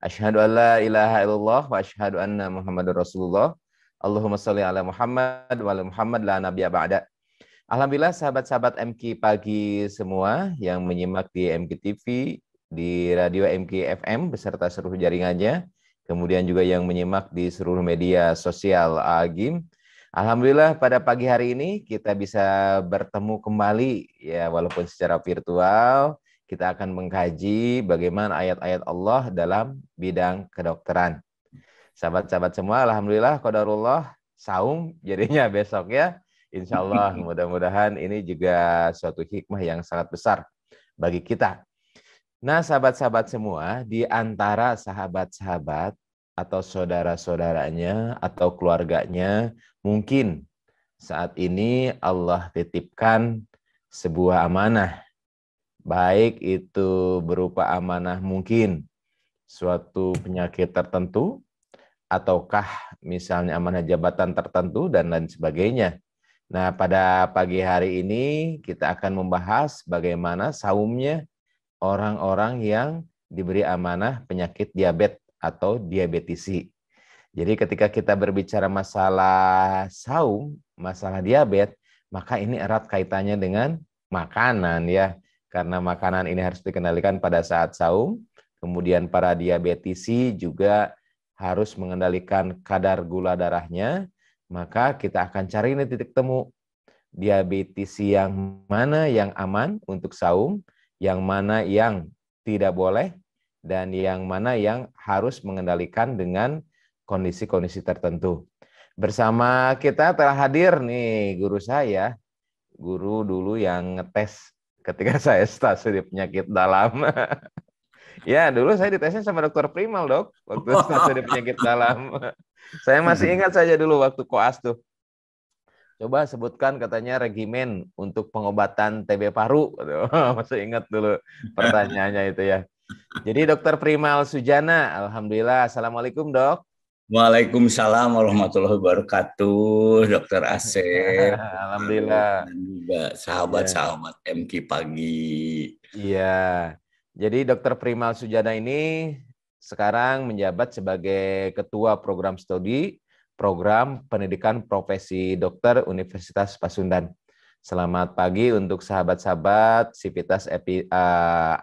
Asyhadu an la ilaha illallah wa asyhadu anna Muhammadar Rasulullah. Allahumma sholli ala Muhammad wa ala Muhammad la nabiyya ba'da. Alhamdulillah sahabat-sahabat MQ pagi semua yang menyimak di MQ TV, di radio MQ FM beserta seluruh jaringannya, kemudian juga yang menyimak di seluruh media sosial AGIM. Alhamdulillah pada pagi hari ini kita bisa bertemu kembali ya walaupun secara virtual. Kita akan mengkaji bagaimana ayat-ayat Allah dalam bidang kedokteran. Sahabat-sahabat semua, alhamdulillah qadarullah saum jadinya besok ya. Insya Allah mudah-mudahan ini juga suatu hikmah yang sangat besar bagi kita. Nah sahabat-sahabat semua, di antara sahabat-sahabat atau saudara-saudaranya atau keluarganya, mungkin saat ini Allah titipkan sebuah amanah. Baik itu berupa amanah mungkin suatu penyakit tertentu, ataukah misalnya amanah jabatan tertentu dan lain sebagainya. Nah, pada pagi hari ini kita akan membahas bagaimana saumnya orang-orang yang diberi amanah penyakit diabetes atau diabetisi. Jadi ketika kita berbicara masalah saum, masalah diabetes, maka ini erat kaitannya dengan makanan ya. Karena makanan ini harus dikendalikan pada saat saum. Kemudian para diabetisi juga harus mengendalikan kadar gula darahnya. Maka kita akan cari ini titik temu. Diabetisi yang mana yang aman untuk saum, yang mana yang tidak boleh, dan yang mana yang harus mengendalikan dengan kondisi-kondisi tertentu. Bersama kita telah hadir nih guru saya, guru dulu yang ngetes ketika saya studi penyakit dalam. Ya, dulu saya ditesnya sama dokter Primal, Dok, waktu studi penyakit dalam. Saya masih ingat saja dulu waktu koas tuh. Coba sebutkan katanya regimen untuk pengobatan TB paru. Masih ingat dulu pertanyaannya itu ya. Jadi dokter Primal Sujana, alhamdulillah. Assalamualaikum, Dok. Waalaikumsalam warahmatullahi wabarakatuh, Dokter Asep. Alhamdulillah. Dan juga sahabat-sahabat MQ pagi. Iya. Jadi Dokter Primal Sujana ini sekarang menjabat sebagai Ketua Program Studi Program Pendidikan Profesi Dokter Universitas Pasundan. Selamat pagi untuk sahabat-sahabat Sivitas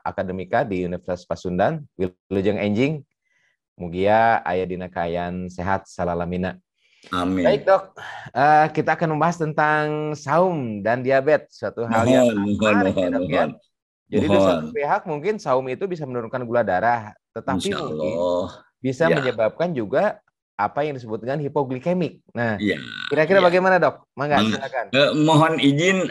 Akademika di Universitas Pasundan. Wilujeng enjing. Mugia aya dina kayan sehat salalamina. Amin. Baik dok, kita akan membahas tentang saum dan diabetes, suatu hal yang menarik ya dok ya. Jadi di satu pihak mungkin saum itu bisa menurunkan gula darah, tetapi mungkin bisa menyebabkan juga apa yang disebut dengan hipoglikemik. Nah, kira-kira bagaimana dok? Mangga silakan. Mohon izin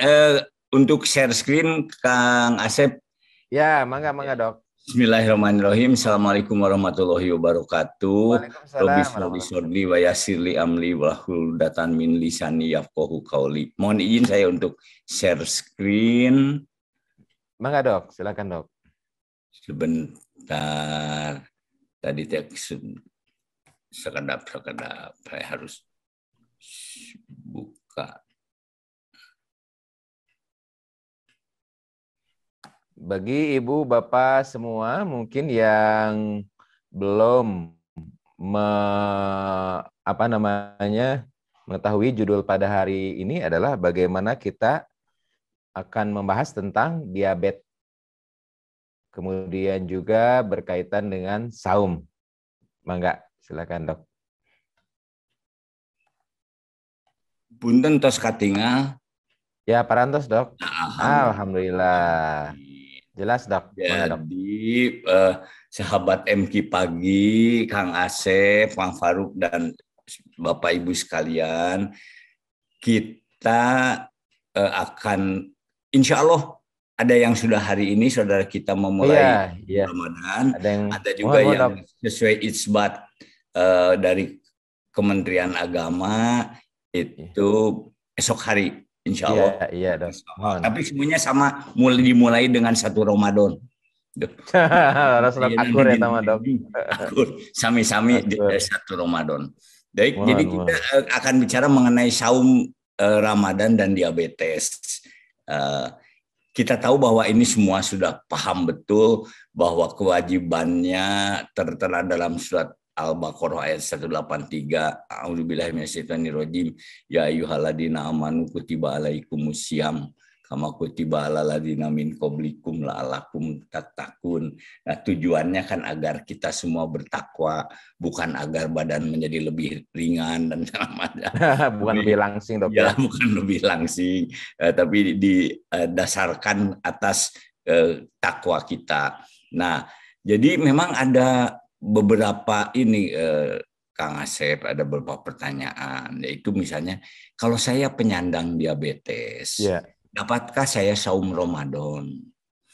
untuk share screen Kang Asep. Ya, mangga dok. Bismillahirrahmanirrahim. Assalamualaikum warahmatullahi wabarakatuh. Waalaikumsalam. Robbi wa yassirli amli wahlul datan min lisani yafqahu qauli. Mohon izin saya untuk share screen. Mangga dok, silakan dok. Sebentar. Tadi sekedap saya harus buka. Bagi ibu bapak semua mungkin yang belum mengetahui judul pada hari ini adalah bagaimana kita akan membahas tentang diabetes. Kemudian juga berkaitan dengan saum. Mangga, silakan dok. Punten tos katingal. Ya, parantos dok. Alhamdulillah. Jelas dok. Jadi sahabat MQ pagi, Kang Asep, Kang Faruk dan Bapak Ibu sekalian, kita akan insya Allah ada yang sudah hari ini saudara kita memulai Ramadan, ada juga yang sesuai isbat dari Kementerian Agama itu esok hari. Insya Allah. Iya dok. Tapi semuanya sama, dimulai dengan 1 Ramadan. Rasul akur ya sama dok. Akur, sami-sami di 1 Ramadan. Jadi kita akan bicara mengenai saum Ramadan dan diabetes. kita tahu bahwa ini semua sudah paham betul bahwa kewajibannya tertera dalam surat Al-Baqarah ayat 183. A'udzubillahi minasyaitonirrajim. Ya ayyuhalladzina amanu kutiba alaikumusiyam kama kutiba alal ladzina min qablikum la'allakum tattaqun. Nah, tujuannya kan agar kita semua bertakwa, bukan agar badan menjadi lebih ringan dan macam. Bukan lebih langsing, Dok, ya. Bukan lebih langsing, tapi didasarkan atas takwa kita. Nah, jadi memang ada beberapa ini Kang Asep, ada beberapa pertanyaan, yaitu misalnya kalau saya penyandang diabetes, dapatkah saya saum Ramadan?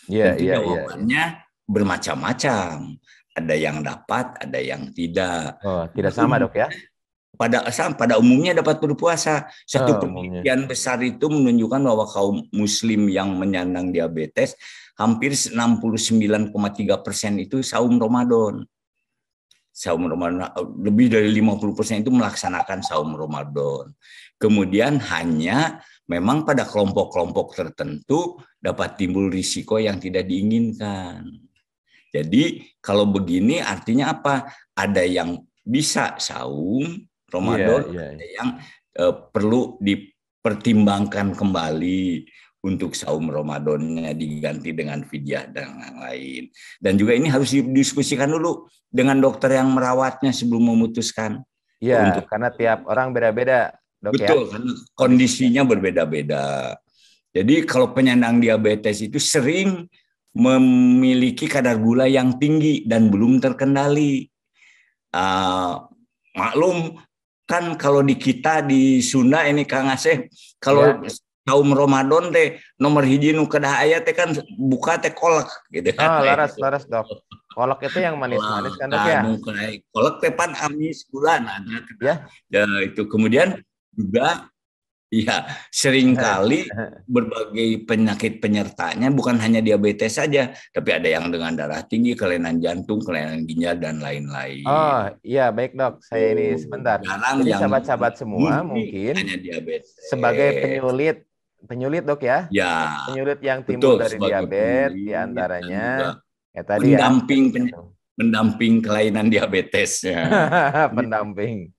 Tentu jawabannya bermacam-macam. Ada yang dapat, ada yang tidak. Oh, tidak sama, Dok, ya? Pada umumnya dapat berpuasa. Satu penelitian besar itu menunjukkan bahwa kaum muslim yang menyandang diabetes hampir 69,3% itu saum Ramadan. Saum Ramadan, lebih dari 50% itu melaksanakan saum Ramadan. Kemudian hanya memang pada kelompok-kelompok tertentu dapat timbul risiko yang tidak diinginkan. Jadi kalau begini artinya apa? Ada yang bisa saum Ramadan, ada yang perlu dipertimbangkan kembali untuk saum Ramadannya diganti dengan fidyah dan yang lain. Dan juga ini harus didiskusikan dulu dengan dokter yang merawatnya sebelum memutuskan. Iya, karena tiap orang beda-beda, Dok. Betul, karena kondisinya berbeda-beda. Jadi kalau penyandang diabetes itu sering memiliki kadar gula yang tinggi dan belum terkendali. Maklum kan kalau di kita di Sunda ini Kang Asep, kalau saum Ramadan teh nomor hiji nu kedah aya teh kan buka teh kolak gitu. Laras Dok. Kolak itu yang manis-manis kan, Dok, ya? Kolak teh pan amis gula ada. Ya, itu kemudian juga seringkali berbagai penyakit penyertanya bukan hanya diabetes saja, tapi ada yang dengan darah tinggi, kelainan jantung, kelainan ginjal dan lain-lain. Oh iya, baik, Dok. Saya ini sebentar. Jadi sahabat-sahabat semua mungkin hanya diabetes. Sebagai penyulit, Dok, ya? Penyulit yang timbul dari diabetes diantaranya tadi pendamping kelainan diabetesnya. Pendamping.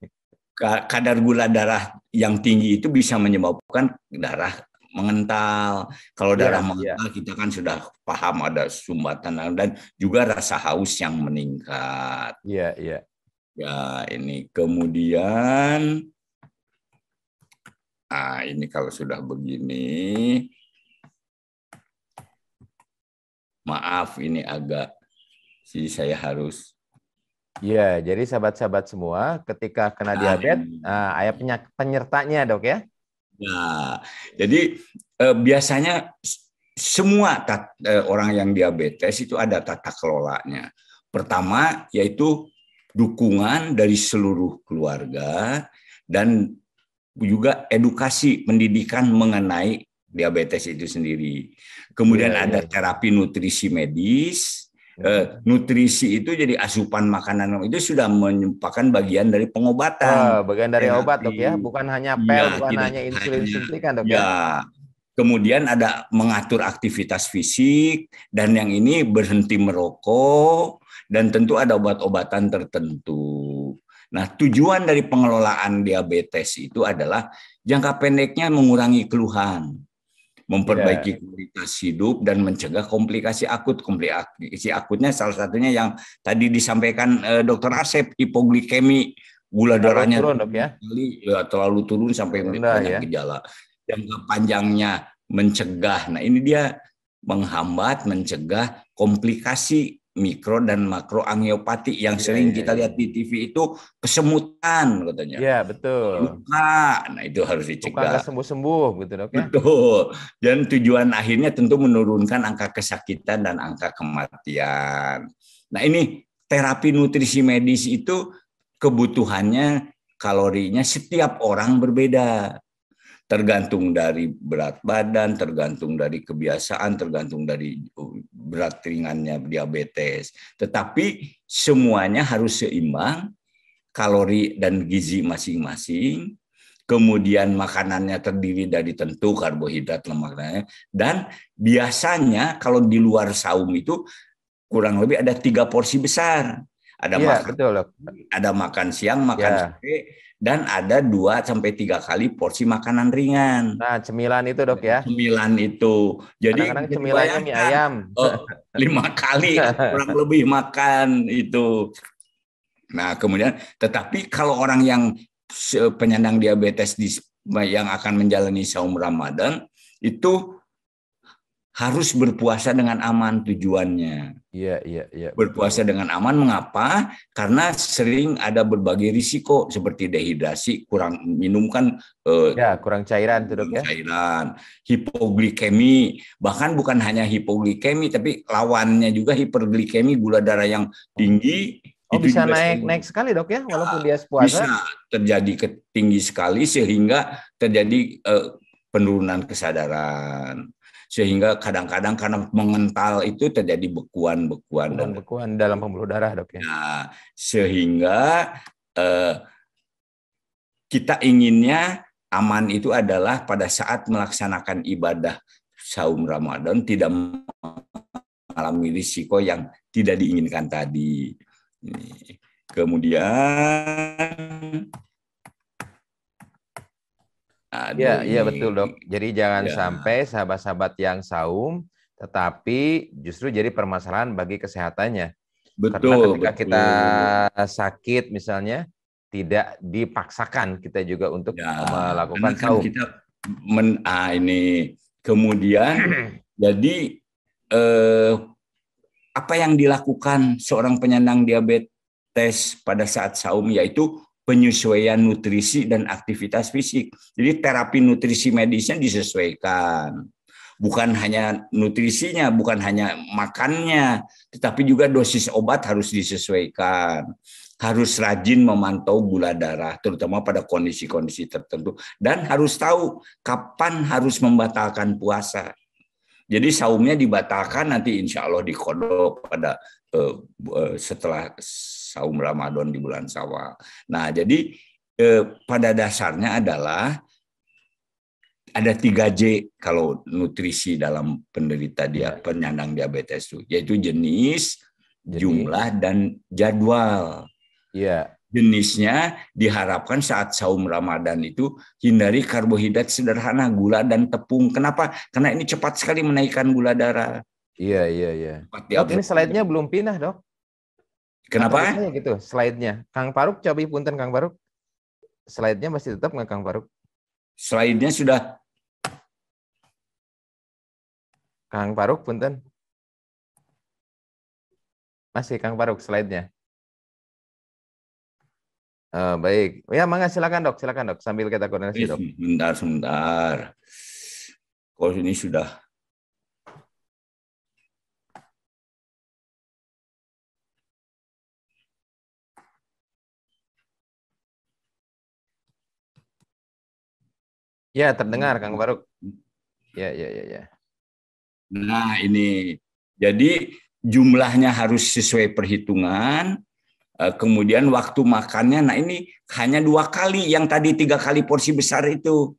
Kadar gula darah yang tinggi itu bisa menyebabkan darah mengental. Kalau darah mengental kita kan sudah paham ada sumbatan dan juga rasa haus yang meningkat. Iya. Ya, ini kemudian ini kalau sudah begini, maaf ini agak saya harus. Iya, jadi sahabat-sahabat semua, ketika kena diabetes, ada penyertanya, Dok, ya? Nah, jadi biasanya semua orang yang diabetes itu ada tata kelolanya. Pertama, yaitu dukungan dari seluruh keluarga dan juga edukasi pendidikan mengenai diabetes itu sendiri. Kemudian ada terapi nutrisi medis. Nutrisi itu jadi asupan makanan itu sudah merupakan bagian dari pengobatan. Bagian dari obat, Dok, ya, bukan hanya pil, bukan hanya insulin suntikan, Dok, ya. Kemudian ada mengatur aktivitas fisik dan yang ini berhenti merokok dan tentu ada obat-obatan tertentu. Nah, tujuan dari pengelolaan diabetes itu adalah jangka pendeknya mengurangi keluhan, memperbaiki kualitas hidup dan mencegah komplikasi akut. Komplikasi akutnya salah satunya yang tadi disampaikan Dr. Asep, hipoglikemi, gula darahnya turun, Dok, ya? Terlalu turun sampai banyak gejala. Jangka panjangnya mencegah. Nah, ini dia mencegah komplikasi mikro dan makro angiopati yang sering kita lihat di TV itu kesemutan katanya. Iya, betul. Luka. Nah, itu harus dicegah. Bukan sembuh-sembuh gitu, Dok, ya. Betul. Dan tujuan akhirnya tentu menurunkan angka kesakitan dan angka kematian. Nah, ini terapi nutrisi medis itu kebutuhannya kalorinya setiap orang berbeda. Tergantung dari berat badan, tergantung dari kebiasaan, tergantung dari berat ringannya diabetes. Tetapi semuanya harus seimbang, kalori dan gizi masing-masing. kemudian makanannya terdiri dari tentu karbohidrat, lemak, dan biasanya kalau di luar saum itu kurang lebih ada 3 porsi besar. Ada Iya, makan, betul, Dok. ada makan siang, makan Ya. sore, dan ada 2 sampai 3 kali porsi makanan ringan. Nah, cemilan itu, Dok, ya. Cemilan itu. Jadi Kadang-kadang bisa cemilannya mie dibayangkan, ayam. 5 kali kurang lebih makan itu. Nah, kemudian tetapi kalau orang yang penyandang diabetes yang akan menjalani saum Ramadan itu harus berpuasa dengan aman tujuannya. Iya, iya, iya. Berpuasa Betul. dengan aman, mengapa? Karena sering ada berbagai risiko seperti dehidrasi, kurang minum kan, Ya, kurang cairan tuh, Dok, ya. cairan, hipoglikemi, bahkan bukan hanya hipoglikemi, tapi lawannya juga hiperglikemi, gula darah yang tinggi. Oh, Itu bisa juga naik sekali, Dok, ya, walaupun dia bisa puasa. terjadi tinggi sekali sehingga terjadi penurunan kesadaran. Sehingga kadang-kadang karena mengental itu terjadi bekuan-bekuan. Bekuan dalam pembuluh darah, Dok, ya. Nah, sehingga kita inginnya aman itu adalah pada saat melaksanakan ibadah saum Ramadan tidak mengalami risiko yang tidak diinginkan tadi. Kemudian Iya, iya betul, Dok. Jadi jangan ya, sampai sahabat-sahabat yang saum tetapi justru jadi permasalahan bagi kesehatannya. Karena betul, ketika kita betul. sakit misalnya tidak dipaksakan kita juga untuk Ya, karena melakukan kan saum. kita ini kemudian jadi apa yang dilakukan seorang penyandang diabetes pada saat saum yaitu penyesuaian nutrisi dan aktivitas fisik. Jadi terapi nutrisi medisnya disesuaikan. Bukan hanya nutrisinya, bukan hanya makannya, tetapi juga dosis obat harus disesuaikan. Harus rajin memantau gula darah, terutama pada kondisi-kondisi tertentu. Dan harus tahu kapan harus membatalkan puasa. Jadi saumnya dibatalkan nanti insya Allah dikodok pada setelah saum Ramadan di bulan Syawal. Nah, jadi pada dasarnya adalah ada 3J kalau nutrisi dalam penderita penyandang diabetes itu, yaitu jenis, jumlah, dan jadwal. Iya. Jenisnya diharapkan saat saum Ramadan itu hindari karbohidrat sederhana, gula dan tepung. Kenapa? Karena ini cepat sekali menaikkan gula darah. Iya, iya, iya. Dok, ini slide-nya belum pindah, Dok. Kenapa? Atau gitu, slide-nya. Kang Paruk, coba punten Kang Paruk. Slide-nya masih tetap nggak, Kang Paruk? Slide-nya sudah. Kang Paruk, punten. Masih Kang Paruk slide-nya. Baik. Ya, mangga silakan, Dok. Silakan, Dok. Sambil kita koordinasi, Dok. Sebentar. Kalau ini sudah. Ya, terdengar Kang Paruk. Ya, ya, ya, ya. Nah, ini. Jadi jumlahnya harus sesuai perhitungan. Kemudian waktu makannya, nah ini hanya 2 kali. Yang tadi 3 kali porsi besar itu.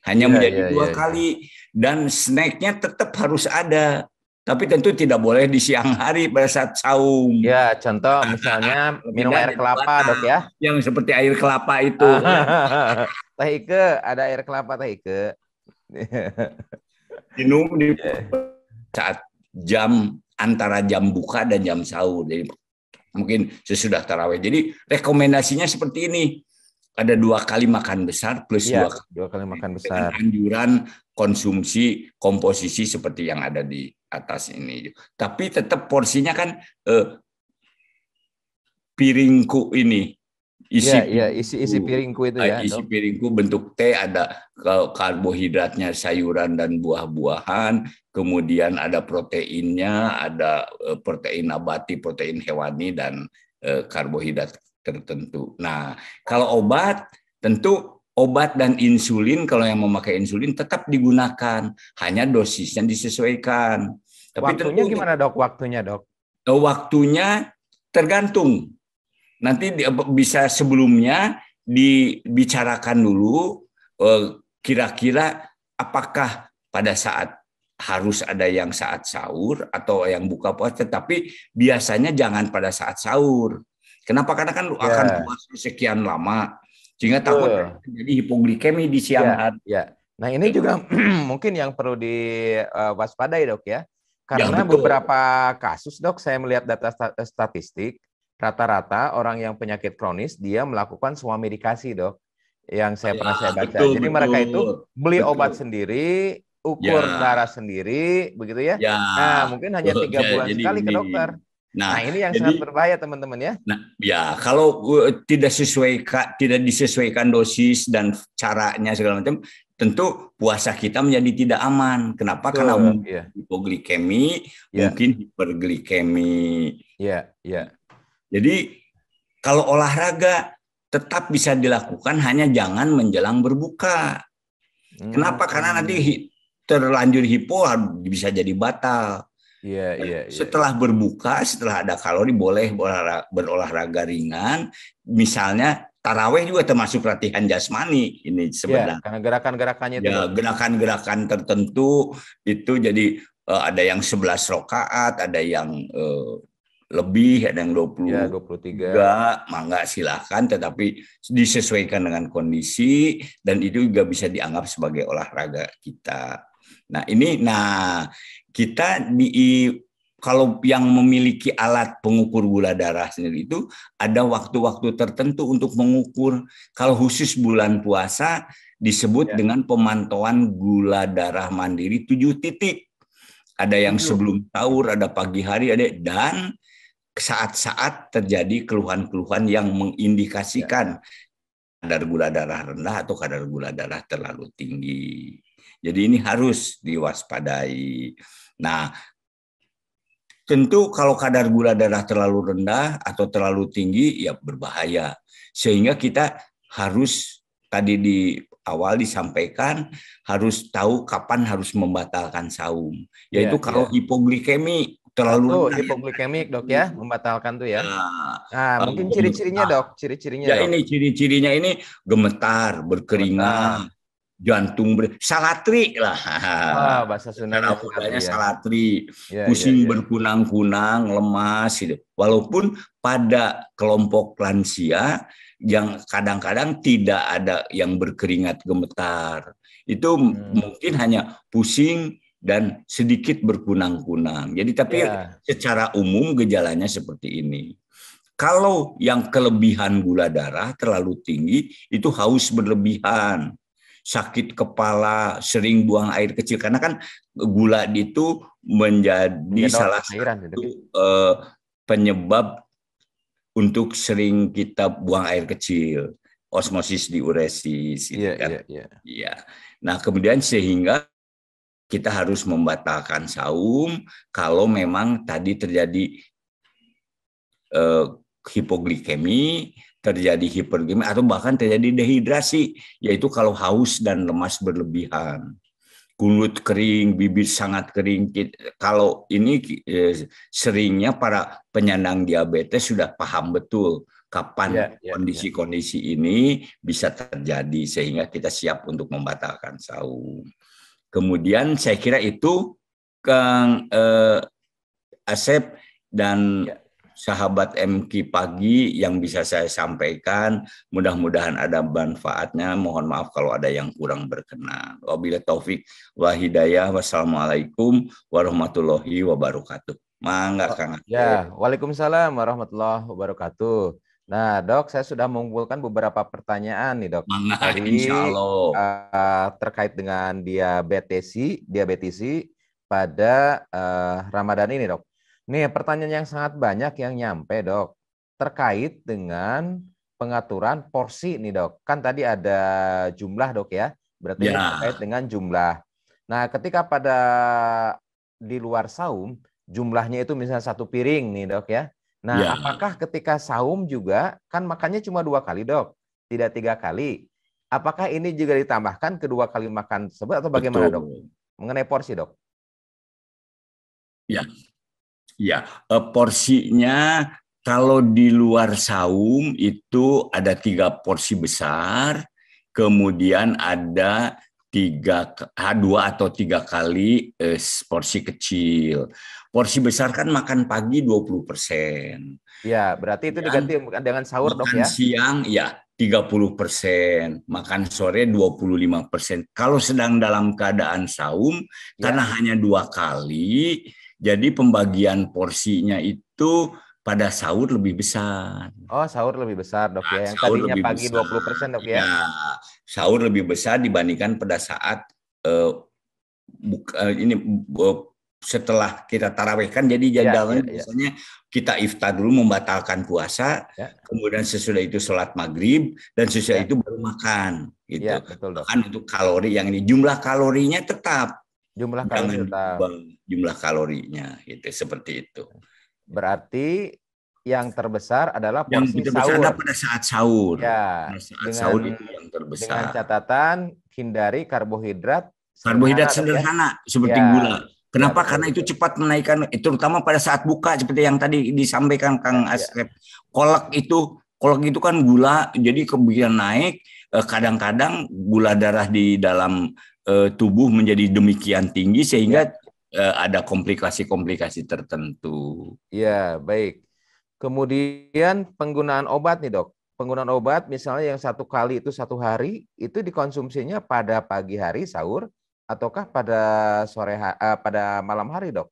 Hanya menjadi 2 kali. Dan snacknya tetap harus ada. Tapi tentu tidak boleh di siang hari pada saat saum. Ya, contoh misalnya minum air kelapa, Dok, ya. Yang seperti air kelapa itu. Teh Ike, ada air kelapa Teh Ike. Minum di saat antara jam buka dan jam sahur. Jadi mungkin sesudah tarawih. Jadi rekomendasinya seperti ini. Ada 2 kali makan besar plus 2 kali makan besar. Dengan anjuran konsumsi komposisi seperti yang ada di atas ini. Tapi tetap porsinya kan piringku ini. Isi piringku itu ya. Isi piringku bentuk T, ada karbohidratnya sayuran dan buah-buahan, kemudian ada proteinnya, ada protein nabati, protein hewani, dan karbohidrat tertentu. Nah, kalau obat, tentu obat dan insulin, kalau yang memakai insulin tetap digunakan, hanya dosisnya disesuaikan. Tapi waktunya gimana, Dok? Waktunya, Dok? Waktunya tergantung. Nanti bisa sebelumnya dibicarakan dulu kira-kira apakah pada saat harus ada yang saat sahur atau yang buka puasa, tapi biasanya jangan pada saat sahur. Kenapa? Karena kan akan puasa sekian lama, sehingga takut terjadi hipoglikemi di siang hari. Nah ini juga mungkin yang perlu diwaspadai dok ya, karena beberapa kasus dok saya melihat data statistik, rata-rata orang yang penyakit kronis dia melakukan semua medikasi dok, yang saya pernah saya baca. Jadi mereka itu beli obat sendiri, ukur darah sendiri, begitu ya. Nah, mungkin hanya 3 bulan sekali ke dokter. Nah, ini yang sangat berbahaya teman-teman ya. Nah, ya kalau tidak disesuaikan dosis dan caranya segala macam, tentu puasa kita menjadi tidak aman. Kenapa? Karena mungkin hipoglikemi, mungkin hiperglikemi. Jadi kalau olahraga tetap bisa dilakukan, hanya jangan menjelang berbuka. Kenapa? Karena nanti terlanjur hipo bisa jadi batal. Setelah berbuka, setelah ada kalori, boleh berolahraga ringan. Misalnya taraweh juga termasuk latihan jasmani ini sebenarnya. Karena gerakan-gerakannya itu. Gerakan-gerakan tertentu itu jadi ada yang 11 rakaat, ada yang lebih, ada yang 23, mangga silahkan, tetapi disesuaikan dengan kondisi, dan itu juga bisa dianggap sebagai olahraga kita. Nah ini, kita kalau yang memiliki alat pengukur gula darah sendiri itu ada waktu-waktu tertentu untuk mengukur. Kalau khusus bulan puasa disebut dengan pemantauan gula darah mandiri 7 titik. Ada yang sebelum sahur, ada pagi hari, dan saat-saat terjadi keluhan-keluhan yang mengindikasikan kadar gula darah rendah atau kadar gula darah terlalu tinggi. Jadi ini harus diwaspadai. Nah, tentu kalau kadar gula darah terlalu rendah atau terlalu tinggi, ya berbahaya. Sehingga kita harus, tadi di awal disampaikan, harus tahu kapan harus membatalkan saum. Yaitu kalau hipoglikemi terlalu rendah. Hipoglikemik dok ya, membatalkan tuh ya. Nah, mungkin ciri-cirinya dok, ciri-cirinya dok. Ini ciri-cirinya ini gemetar, berkeringat, jantung salatri lah. Bahasa Sundanya salatri, pusing berkunang-kunang, lemas gitu. Walaupun pada kelompok lansia yang kadang-kadang tidak ada yang berkeringat gemetar. Itu mungkin hanya pusing dan sedikit berkunang-kunang. Jadi tapi secara umum gejalanya seperti ini. Kalau yang kelebihan gula darah terlalu tinggi, itu haus berlebihan, sakit kepala, sering buang air kecil, karena kan gula itu menjadi salah satu penyebab untuk sering kita buang air kecil, osmosis diuresis. Nah, kemudian sehingga kita harus membatalkan saum kalau memang tadi terjadi hipoglikemi, terjadi hiperglikemi, atau bahkan terjadi dehidrasi, yaitu kalau haus dan lemas berlebihan. Kulit kering, bibir sangat kering. Kalau ini seringnya para penyandang diabetes sudah paham betul kapan kondisi-kondisi ini bisa terjadi, sehingga kita siap untuk membatalkan saum. Kemudian saya kira itu Kang Asep dan sahabat MQ Pagi yang bisa saya sampaikan. Mudah-mudahan ada manfaatnya. Mohon maaf kalau ada yang kurang berkenan. Wabillahi taufik wa hidayah. Wassalamualaikum warahmatullahi wabarakatuh. Mangga Kang Asep. Waalaikumsalam warahmatullahi wabarakatuh. Nah, Dok, saya sudah mengumpulkan beberapa pertanyaan nih, Dok. Terkait dengan diabetesi pada Ramadan ini, Dok. Nih, pertanyaan yang sangat banyak yang nyampe, Dok. Terkait dengan pengaturan porsi nih, Dok. Kan tadi ada jumlah, Dok ya. Berarti ini terkait dengan jumlah. Nah, ketika di luar saum, jumlahnya itu misalnya 1 piring nih, Dok ya. Nah, apakah ketika saum juga, kan makannya cuma 2 kali, Dok, tidak 3 kali. Apakah ini juga ditambahkan kedua kali makan tersebut atau bagaimana, Dok? Mengenai porsi, Dok. Porsinya kalau di luar saum itu ada 3 porsi besar, kemudian ada 2 atau 3 kali porsi kecil. Porsi besar kan makan pagi 20%. Ya, berarti itu diganti dengan sahur, Dok, ya? Makan siang ya 30%, makan sore 25%. Kalau sedang dalam keadaan saum, karena hanya 2 kali, jadi pembagian porsinya itu pada sahur lebih besar. Oh, sahur lebih besar, Dok, ya. Yang Sahur tadinya lebih pagi besar. 20%, Dok, ya? Ya, sahur lebih besar dibandingkan pada saat setelah kita tarawih kan, jadi jadwalnya biasanya kita iftar dulu membatalkan puasa, kemudian sesudah itu sholat maghrib, dan sesudah itu baru makan gitu. Ya, betul, Dok. Makan untuk kalori yang ini, jumlah kalorinya tetap. Jumlah kalori tetap. Jumlah kalorinya itu seperti itu. Berarti yang terbesar adalah yang porsi terbesar sahur. Pada saat sahur. Ya, sahur itu yang terbesar. Dengan catatan hindari karbohidrat sederhana seperti gula. Kenapa? Karena itu cepat menaikkan, terutama pada saat buka seperti yang tadi disampaikan Kang Asrep. Kolak itu kan gula, jadi kemudian naik. Kadang-kadang gula darah di dalam tubuh menjadi demikian tinggi sehingga ada komplikasi-komplikasi tertentu. Iya, baik. Kemudian penggunaan obat nih, Dok. Penggunaan obat misalnya yang 1 kali itu 1 hari, itu dikonsumsinya pada pagi hari sahur ataukah pada pada malam hari, Dok?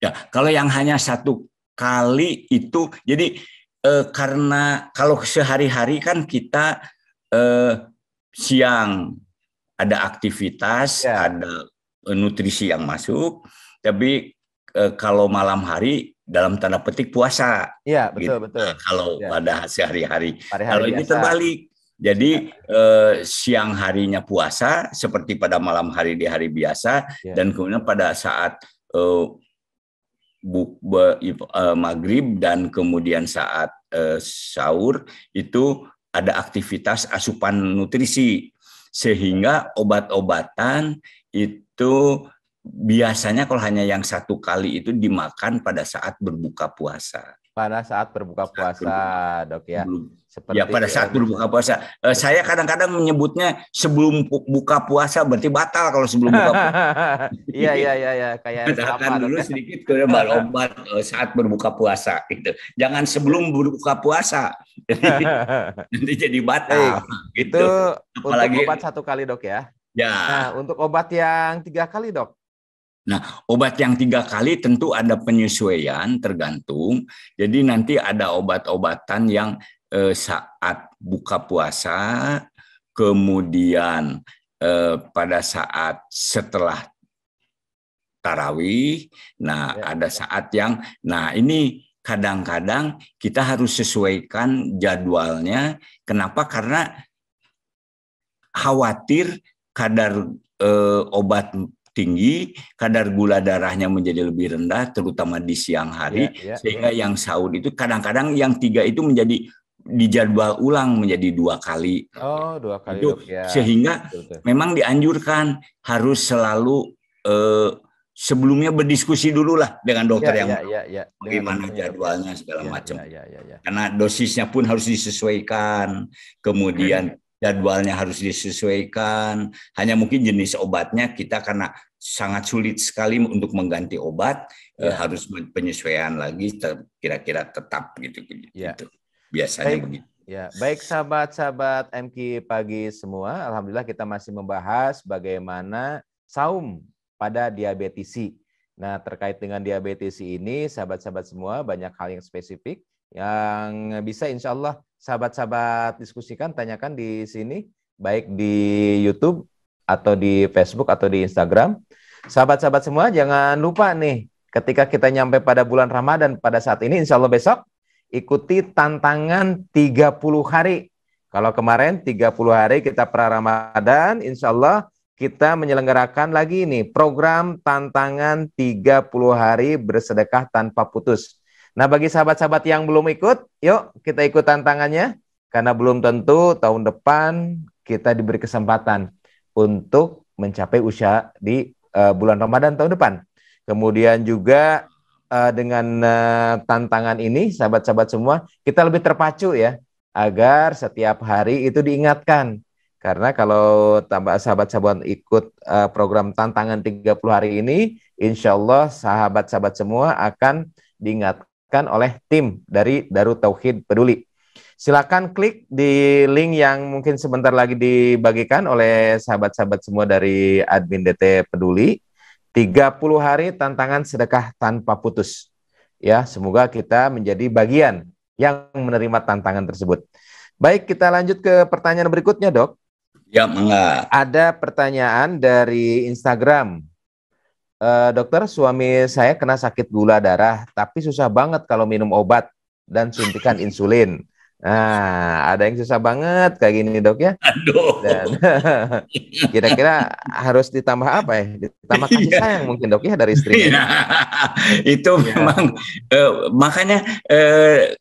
Ya, kalau yang hanya 1 kali itu, jadi karena kalau sehari-hari kan kita siang ada aktivitas, ada nutrisi yang masuk, tapi kalau malam hari dalam tanda petik puasa. Iya, betul, gitu. betul. Kalau pada sehari-hari. Kalau ini biasa. terbalik. Jadi siang harinya puasa seperti pada malam hari di hari biasa, dan kemudian pada saat maghrib dan kemudian saat sahur itu ada aktivitas asupan nutrisi, sehingga obat-obatan itu biasanya kalau hanya yang 1 kali itu dimakan pada saat berbuka puasa. Pada saat berbuka puasa, Dok, ya. Ya, pada saat berbuka puasa. Saya kadang-kadang menyebutnya sebelum buka puasa, berarti batal kalau sebelum buka puasa. Iya. Kayak katakan dulu sedikit ke obat saat berbuka puasa gitu. Jangan sebelum berbuka puasa. Nanti jadi batal. Gitu. Itu apalagi untuk obat 1 kali, Dok, ya. Nah, untuk obat yang 3 kali, Dok. Nah, obat yang 3 kali tentu ada penyesuaian tergantung. Jadi nanti ada obat-obatan yang saat buka puasa, kemudian pada saat setelah tarawih. Nah, ada saat yang, ini kadang-kadang kita harus sesuaikan jadwalnya. Kenapa? Karena khawatir kadar obat tinggi, kadar gula darahnya menjadi lebih rendah, terutama di siang hari, sehingga yang sahur itu kadang-kadang yang 3 itu menjadi dijadwal ulang menjadi 2 kali. Oh, 2 kali, itu, Dok, ya. Sehingga memang dianjurkan harus selalu sebelumnya berdiskusi dulu lah dengan dokter bagaimana jadwalnya segala macam. Karena dosisnya pun harus disesuaikan, kemudian jadwalnya harus disesuaikan. Hanya mungkin jenis obatnya kita karena sangat sulit sekali untuk mengganti obat, harus penyesuaian lagi kira-kira tetap gitu. Biasanya begitu. Ya, baik sahabat-sahabat MQ Pagi semua, alhamdulillah kita masih membahas bagaimana saum pada diabetisi. Nah, terkait dengan diabetisi ini, sahabat-sahabat semua banyak hal yang spesifik yang bisa insya Allah sahabat-sahabat diskusikan, tanyakan di sini, baik di YouTube atau di Facebook atau di Instagram. Sahabat-sahabat semua jangan lupa nih, ketika kita nyampe pada bulan Ramadan pada saat ini, insya Allah besok, ikuti tantangan 30 hari. Kalau kemarin 30 hari kita pra-Ramadan, insya Allah kita menyelenggarakan lagi nih program tantangan 30 hari bersedekah tanpa putus. Nah, bagi sahabat-sahabat yang belum ikut, yuk kita ikut tantangannya. Karena belum tentu tahun depan kita diberi kesempatan untuk mencapai usia di bulan Ramadan tahun depan. Kemudian juga dengan tantangan ini, sahabat-sahabat semua, kita lebih terpacu ya, agar setiap hari itu diingatkan. Karena kalau tambah sahabat-sahabat ikut program tantangan 30 hari ini, insya Allah sahabat-sahabat semua akan diingatkan oleh tim dari Darut Tauhid Peduli. Silakan klik di link yang mungkin sebentar lagi dibagikan oleh sahabat-sahabat semua dari admin DT Peduli. 30 hari tantangan sedekah tanpa putus. Ya, semoga kita menjadi bagian yang menerima tantangan tersebut. Baik, kita lanjut ke pertanyaan berikutnya, Dok. Ya, enggak. Ada pertanyaan dari Instagram. Dokter, suami saya kena sakit gula darah, tapi susah banget kalau minum obat dan suntikan insulin. Nah, ada yang susah banget kayak gini, Dok ya. Aduh. Dan kira-kira harus ditambah apa ya? Ditambah kasih sayang mungkin, Dok ya, dari istrinya. Itu memang makanya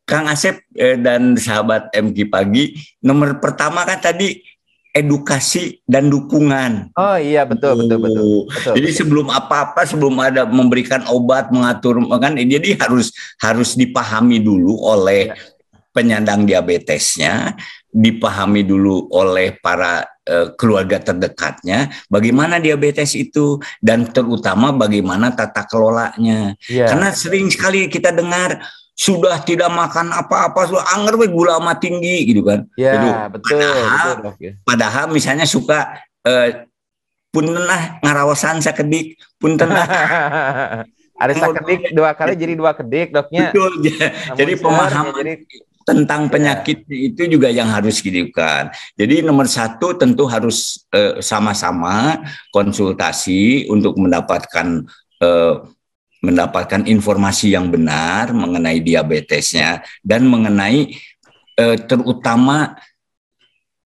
Kang Asep dan sahabat MG Pagi, nomor pertama kan tadi edukasi dan dukungan. Oh iya, betul. Jadi sebelum apa-apa, sebelum ada memberikan obat, mengatur kan, jadi harus dipahami dulu oleh penyandang diabetesnya, dipahami dulu oleh para keluarga terdekatnya, bagaimana diabetes itu, dan terutama bagaimana tata kelolanya. Karena sering sekali kita dengar, sudah tidak makan apa-apa, sudah anger gula mah tinggi gitu kan. Ya, betul. Padahal misalnya suka punten lah ngarawasan sakedik, punten lah. Ada sakedik 2 kali jadi 2 kedik, Doknya. Betul. Jadi pemahaman tentang penyakit itu juga yang harus dilakukan. Jadi nomor 1 tentu harus sama-sama konsultasi untuk mendapatkan informasi yang benar mengenai diabetesnya dan mengenai terutama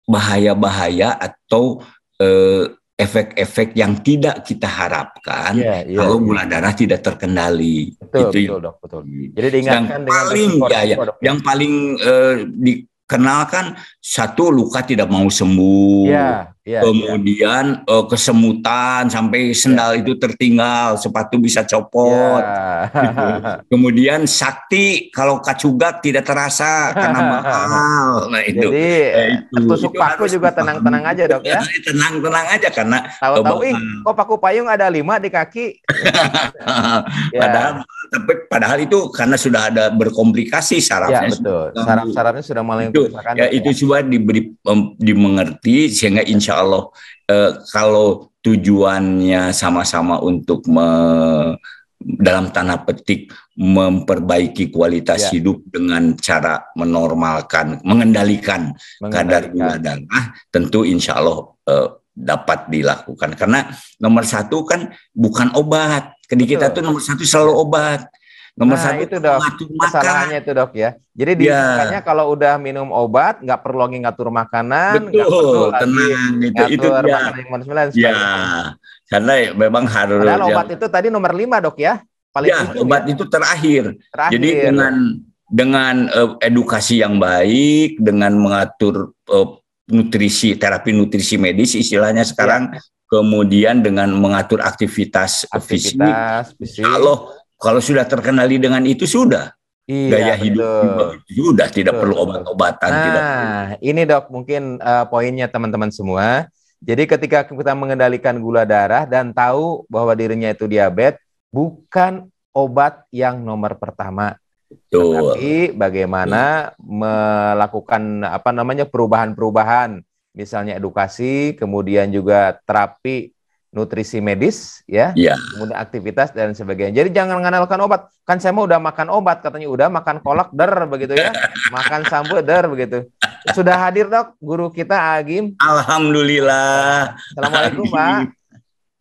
bahaya-bahaya atau efek-efek yang tidak kita harapkan kalau gula darah tidak terkendali. Betul, Dok, betul. Jadi diingatkan yang paling dikenalkan, 1, luka tidak mau sembuh. Kemudian kesemutan sampai sendal itu tertinggal, sepatu bisa copot. Kemudian sakti kalau kacugak tidak terasa karena mahal. Nah itu. Jadi tusuk paku juga tenang-tenang aja, Dok ya. Tenang-tenang aja karena tahu-tahu kok paku payung ada 5 di kaki. Padahal itu karena sudah ada berkomplikasi sarafnya. Ya, betul. Saraf-sarafnya sudah mulai kerusakan. Itu coba dimengerti sehingga insya Allah kalau tujuannya sama-sama untuk dalam tanda petik memperbaiki kualitas hidup dengan cara mengendalikan kadar gula darah, tentu insya Allah dapat dilakukan. Karena nomor 1 kan bukan obat. Di kita tuh nomor 1 selalu obat. Nomor 1 itu, Dok, kesalahannya itu, Dok ya. Jadi makanya kalau udah minum obat nggak perlu lagi ngatur makanan, nggak perlu tenang itu makanan yang manis-manis. Karena memang harus. Padahal obat itu tadi nomor 5, Dok ya. Obat itu terakhir. Jadi dengan edukasi yang baik, dengan mengatur terapi nutrisi medis istilahnya sekarang, kemudian dengan mengatur aktivitas fisik. Kalau sudah terkendali dengan itu sudah. Gaya hidup sudah tidak perlu obat-obatan. Ini, Dok, mungkin poinnya teman-teman semua. Jadi ketika kita mengendalikan gula darah dan tahu bahwa dirinya itu diabetes, bukan obat yang nomor pertama. Tapi bagaimana melakukan perubahan-perubahan, misalnya edukasi, kemudian juga terapi nutrisi medis, kemudian aktivitas dan sebagainya. Jadi jangan mengandalkan obat. Kan saya mau udah makan obat, katanya udah makan kolak begitu ya, makan sambu begitu. Sudah hadir, Dok, guru kita Agim. Alhamdulillah. Assalamualaikum, Pak.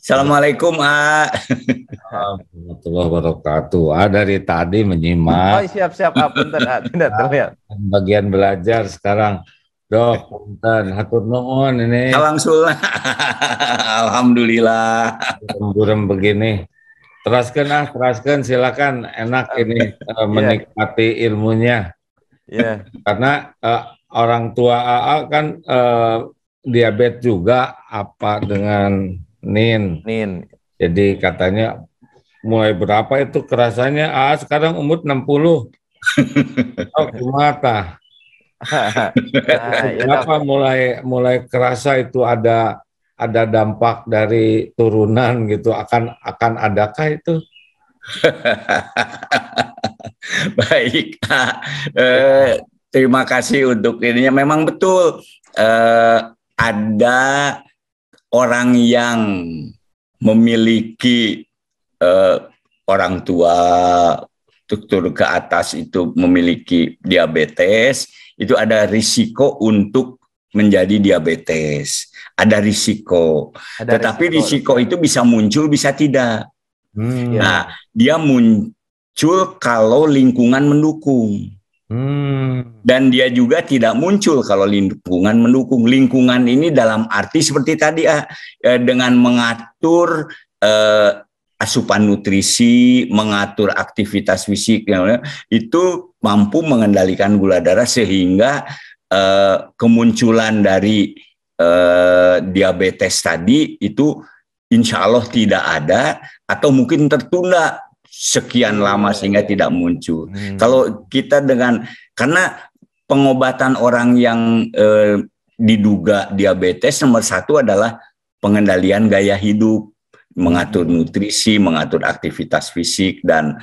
Assalamualaikum, warahmatullahi wabarakatuh. Dari tadi menyimak. Oh, siap, punten, tidak terlihat. Bagian belajar sekarang. Dok, punten, hatur nuhun ini. Langsung. Alhamdulillah. Burem begini. Teraskan silakan, enak ini menikmati ilmunya. Karena orang tua AA kan diabetes juga dengan Nin. Jadi katanya mulai berapa itu kerasanya? Sekarang umur 60. Oh, kumata. Ya, Kenapa mulai kerasa itu ada dampak dari turunan gitu, akan adakah itu? Baik, terima kasih untuk ininya. Memang betul ada orang yang memiliki orang tua struktur ke atas itu memiliki diabetes, itu ada risiko untuk menjadi diabetes. Ada risiko. Tetapi risiko itu bisa muncul, bisa tidak. Nah, dia muncul kalau lingkungan mendukung. Dan dia juga tidak muncul kalau lingkungan mendukung. Lingkungan ini dalam arti seperti tadi dengan mengatur asupan nutrisi, mengatur aktivitas fisik, itu mampu mengendalikan gula darah sehingga kemunculan dari diabetes tadi itu insya Allah tidak ada atau mungkin tertunda sekian lama sehingga tidak muncul. Kalau kita karena pengobatan orang yang diduga diabetes nomor satu adalah pengendalian gaya hidup, mengatur nutrisi, mengatur aktivitas fisik, dan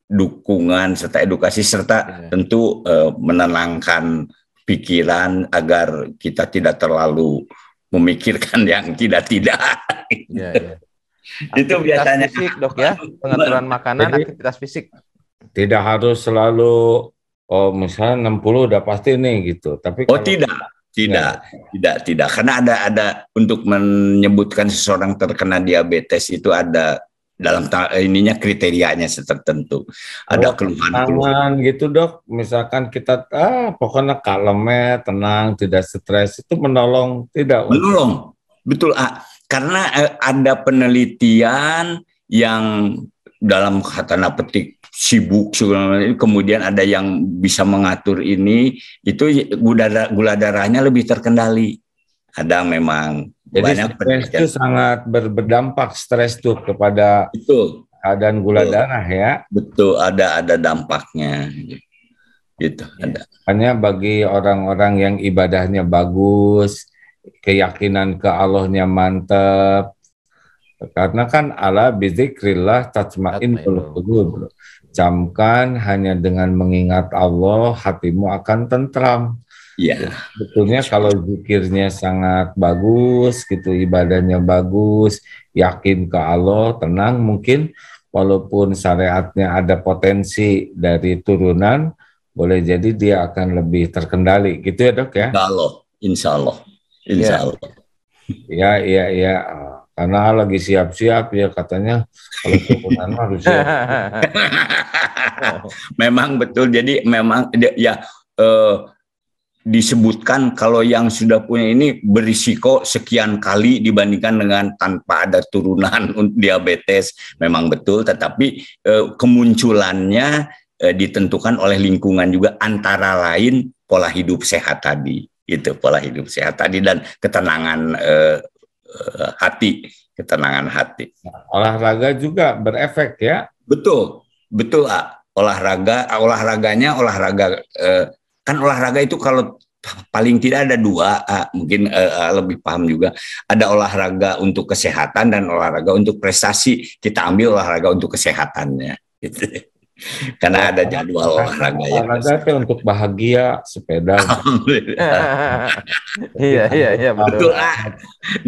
dukungan serta edukasi serta tentu menenangkan pikiran agar kita tidak terlalu memikirkan yang tidak. Itu biasanya fisik, Dok, ya, pengaturan makanan, aktivitas fisik. Tidak harus selalu misalnya 60 udah pasti nih gitu. Tapi tidak. Karena ada untuk menyebutkan seseorang terkena diabetes itu ada dalam ininya kriterianya tertentu. Ada keluhan gitu, Dok. Misalkan kita pokoknya kalem, tenang, tidak stres, itu menolong tidak? Menolong. Betul, karena ada penelitian yang dalam kata petik sibuk, kemudian ada yang bisa mengatur ini, itu gula darahnya lebih terkendali. Ada memang. Jadi stres itu sangat berdampak, stres tuh kepada keadaan gula darah ya. Betul, ada dampaknya. Gitu, ada. Hanya bagi orang-orang yang ibadahnya bagus, keyakinan ke Allahnya mantap. Karena kan ala bizikrillah tatmainnul qulub. Camkan hanya dengan mengingat Allah hatimu akan tentram. Ya. Betulnya kalau zikirnya sangat bagus gitu, ibadahnya bagus, yakin ke Allah, tenang, mungkin walaupun syariatnya ada potensi dari turunan, boleh jadi dia akan lebih terkendali, gitu ya, Dok ya? Insya Allah. Iya. Karena lagi siap-siap ya katanya kalau turunan harus siap. Memang betul. Jadi memang disebutkan kalau yang sudah punya ini berisiko sekian kali dibandingkan dengan tanpa ada turunan diabetes. Memang betul, tetapi kemunculannya ditentukan oleh lingkungan juga, antara lain pola hidup sehat tadi. Itu pola hidup sehat tadi dan ketenangan hati. Olahraga juga berefek ya? Betul. Olahraganya kan olahraga itu kalau paling tidak ada dua, mungkin lebih paham juga. Ada olahraga untuk kesehatan dan olahraga untuk prestasi. Kita ambil olahraga untuk kesehatannya. Gitu. Karena ada jadwal olahraga. Olahraga itu untuk bahagia, sepeda. Iya, betul.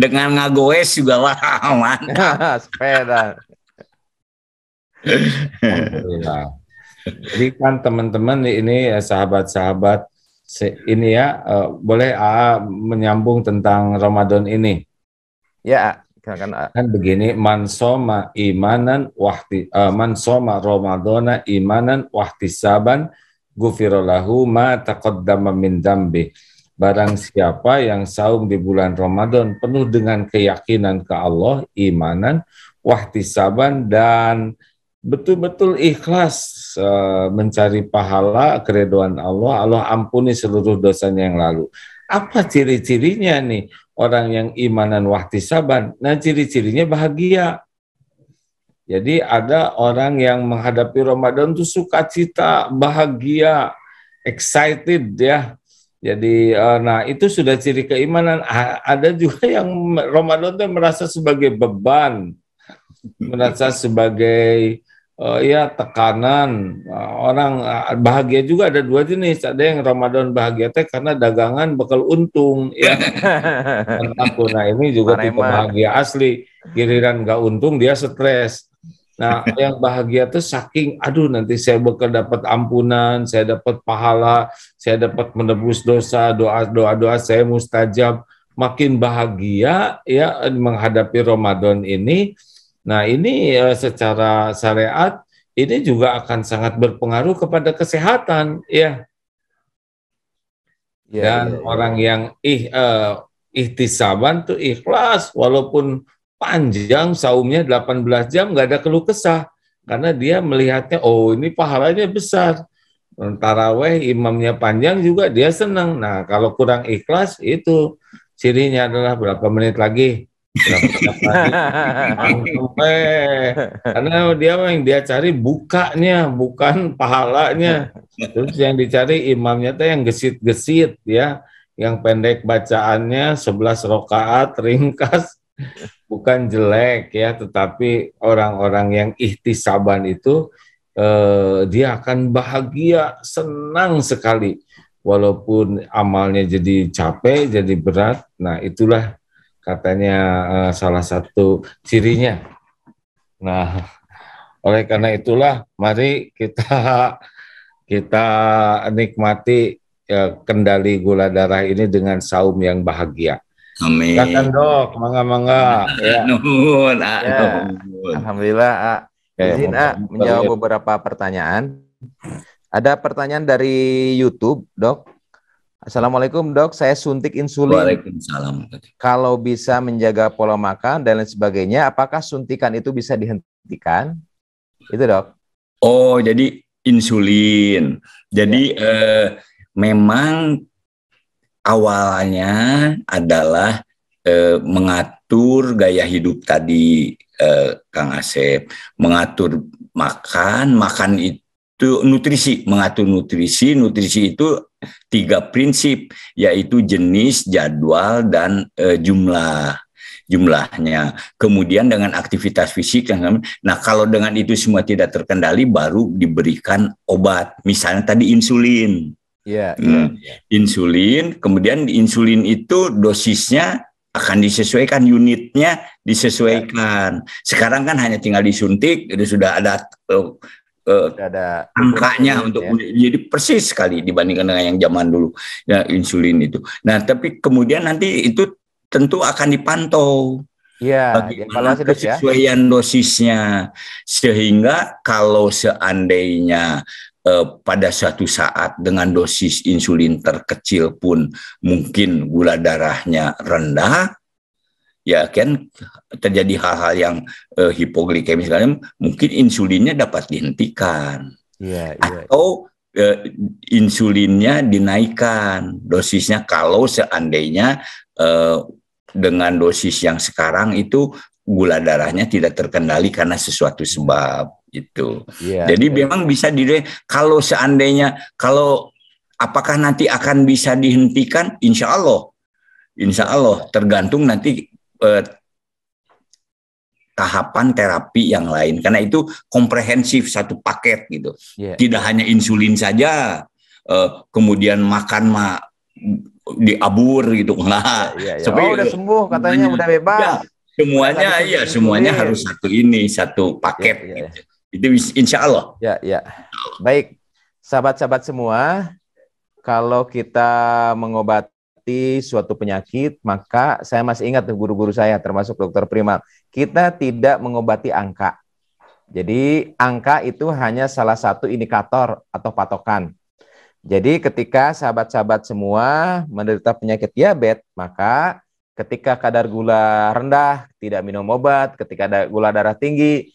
Dengan ngagoes juga mantap. Sepeda. Alhamdulillah. Jadi kan teman-teman ini sahabat-sahabat ini ya, boleh menyambung tentang Ramadan ini. Ya, kan begini, man soma ramadhana imanan wahtisaban ghufirallahu ma taqaddama min dzambi. Barang siapa yang saum di bulan Ramadan penuh dengan keyakinan ke Allah, imanan, wahtisaban, dan betul-betul ikhlas mencari pahala keridhaan Allah, Allah ampuni seluruh dosanya yang lalu. Apa ciri-cirinya nih orang yang imanan wahtisaban? Nah, ciri-cirinya bahagia. Jadi ada orang yang menghadapi Ramadan itu sukacita, bahagia. excited ya. Jadi nah itu sudah ciri keimanan. Ada juga yang Ramadan itu merasa sebagai beban, merasa sebagai ya tekanan. Orang bahagia juga ada dua jenis. Ada yang Ramadan bahagia teh karena dagangan bakal untung ya. Aku nah ini juga tipe bahagia asli. Giliran nggak untung dia stres. Nah, yang bahagia tuh saking, aduh nanti saya bakal dapat ampunan, saya dapat pahala, saya dapat menebus dosa, doa saya mustajab. Makin bahagia ya menghadapi Ramadan ini. Nah, ini secara syariat ini juga akan sangat berpengaruh kepada kesehatan ya. Dan orang yang ihtisaban tuh ikhlas walaupun panjang saumnya 18 jam nggak ada keluh kesah karena dia melihatnya oh ini pahalanya besar. Taraweh imamnya panjang juga dia senang. Nah kalau kurang ikhlas itu cirinya adalah berapa menit lagi. Karena dia cari bukanya bukan pahalanya. Terus yang dicari imamnya tuh yang gesit-gesit ya, yang pendek bacaannya 11 rakaat ringkas. Bukan jelek ya, tetapi orang-orang yang ihtisaban itu dia akan bahagia, senang sekali walaupun amalnya jadi capek, jadi berat. Nah, itulah katanya salah satu cirinya. Nah, oleh karena itulah mari kita nikmati kendali gula darah ini dengan saum yang bahagia. Amin. Silakan Dok, mangga-mangga. Ya. Alhamdulillah, izin menjawab beberapa pertanyaan. Ada pertanyaan dari YouTube, Dok. Assalamualaikum Dok, saya suntik insulin. Waalaikumsalam. Kalau bisa menjaga pola makan dan lain sebagainya, apakah suntikan itu bisa dihentikan? Itu Dok. Oh, jadi insulin. Jadi memang awalnya adalah mengatur gaya hidup tadi, Kang Asep, mengatur makan itu nutrisi, mengatur nutrisi itu 3 prinsip, yaitu jenis, jadwal, dan jumlahnya. Kemudian dengan aktivitas fisik, nah kalau dengan itu semua tidak terkendali, baru diberikan obat, misalnya tadi insulin. Insulin, kemudian insulin itu dosisnya akan disesuaikan, unitnya disesuaikan. Sekarang kan hanya tinggal disuntik, sudah ada angkanya untuk jadi persis sekali dibandingkan dengan yang zaman dulu ya, insulin itu. Nah, tapi kemudian nanti itu tentu akan dipantau. Bagaimana kesesuaian dosisnya, sehingga kalau seandainya pada suatu saat dengan dosis insulin terkecil pun mungkin gula darahnya rendah, ya kan terjadi hal-hal yang hipoglikemi sekali, mungkin insulinnya dapat dihentikan, atau insulinnya dinaikkan dosisnya kalau seandainya dengan dosis yang sekarang itu gula darahnya tidak terkendali karena sesuatu sebab itu. Jadi memang bisa kalau seandainya, apakah nanti akan bisa dihentikan? Insya Allah tergantung nanti tahapan terapi yang lain, karena itu komprehensif, satu paket gitu. Tidak hanya insulin saja, kemudian makan diabur gitu, enggak. Udah sembuh katanya, udah bebas. Semuanya harus satu paket gitu. Itu insya Allah. Baik, sahabat-sahabat semua, kalau kita mengobati suatu penyakit, maka saya masih ingat guru-guru saya, termasuk Dokter Primal, kita tidak mengobati angka. Jadi angka itu hanya salah satu indikator atau patokan. Jadi ketika sahabat-sahabat semua menderita penyakit diabetes, maka ketika kadar gula rendah, tidak minum obat. Ketika ada gula darah tinggi,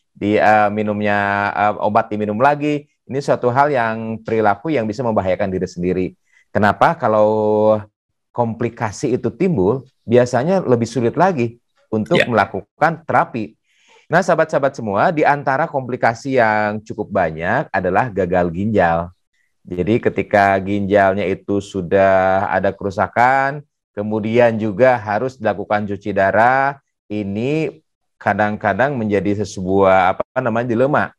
minumnya obat diminum lagi. Ini suatu hal yang perilaku yang bisa membahayakan diri sendiri. Kenapa? Kalau komplikasi itu timbul, biasanya lebih sulit lagi untuk melakukan terapi. Nah, sahabat-sahabat semua, di antara komplikasi yang cukup banyak adalah gagal ginjal. Jadi ketika ginjalnya itu sudah ada kerusakan, kemudian juga harus dilakukan cuci darah, ini kadang-kadang menjadi sebuah dilema.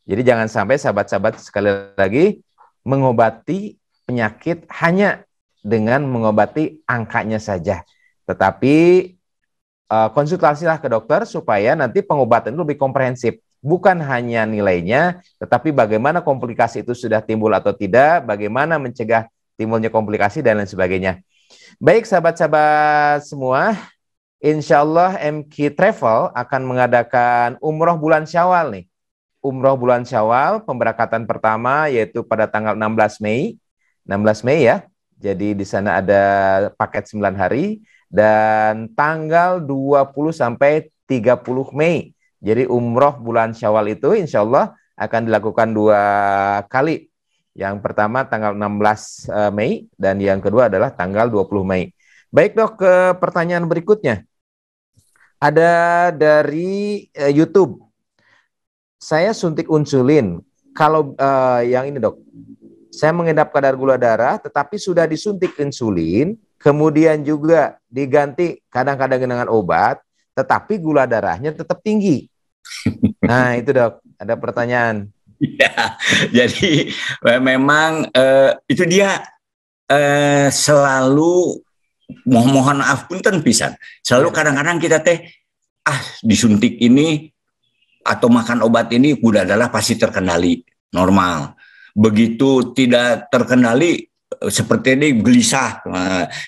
Jadi jangan sampai sahabat-sahabat sekali lagi mengobati penyakit hanya dengan mengobati angkanya saja. Tetapi konsultasilah ke dokter supaya nanti pengobatan itu lebih komprehensif. Bukan hanya nilainya, tetapi bagaimana komplikasi itu sudah timbul atau tidak, bagaimana mencegah timbulnya komplikasi, dan lain sebagainya. Baik sahabat-sahabat semua, insya Allah MQ Travel akan mengadakan umroh bulan Syawal nih. Umroh bulan Syawal, pemberangkatan pertama yaitu pada tanggal 16 Mei. 16 Mei ya. Jadi di sana ada paket 9 hari dan tanggal 20 sampai 30 Mei. Jadi umroh bulan Syawal itu insya Allah akan dilakukan 2 kali. Yang pertama tanggal 16 Mei dan yang kedua adalah tanggal 20 Mei. Baik dok, ke pertanyaan berikutnya. Ada dari YouTube. Saya suntik insulin. Kalau yang ini dok, saya mengidap kadar gula darah tetapi sudah disuntik insulin, kemudian juga diganti kadang-kadang dengan obat, tetapi gula darahnya tetap tinggi. Nah itu dok, ada pertanyaan. Ya, jadi memang itu dia selalu mohon maaf punten pisan. Selalu kadang-kadang kita disuntik ini atau makan obat ini gula darah pasti terkendali normal. Begitu tidak terkendali seperti ini gelisah.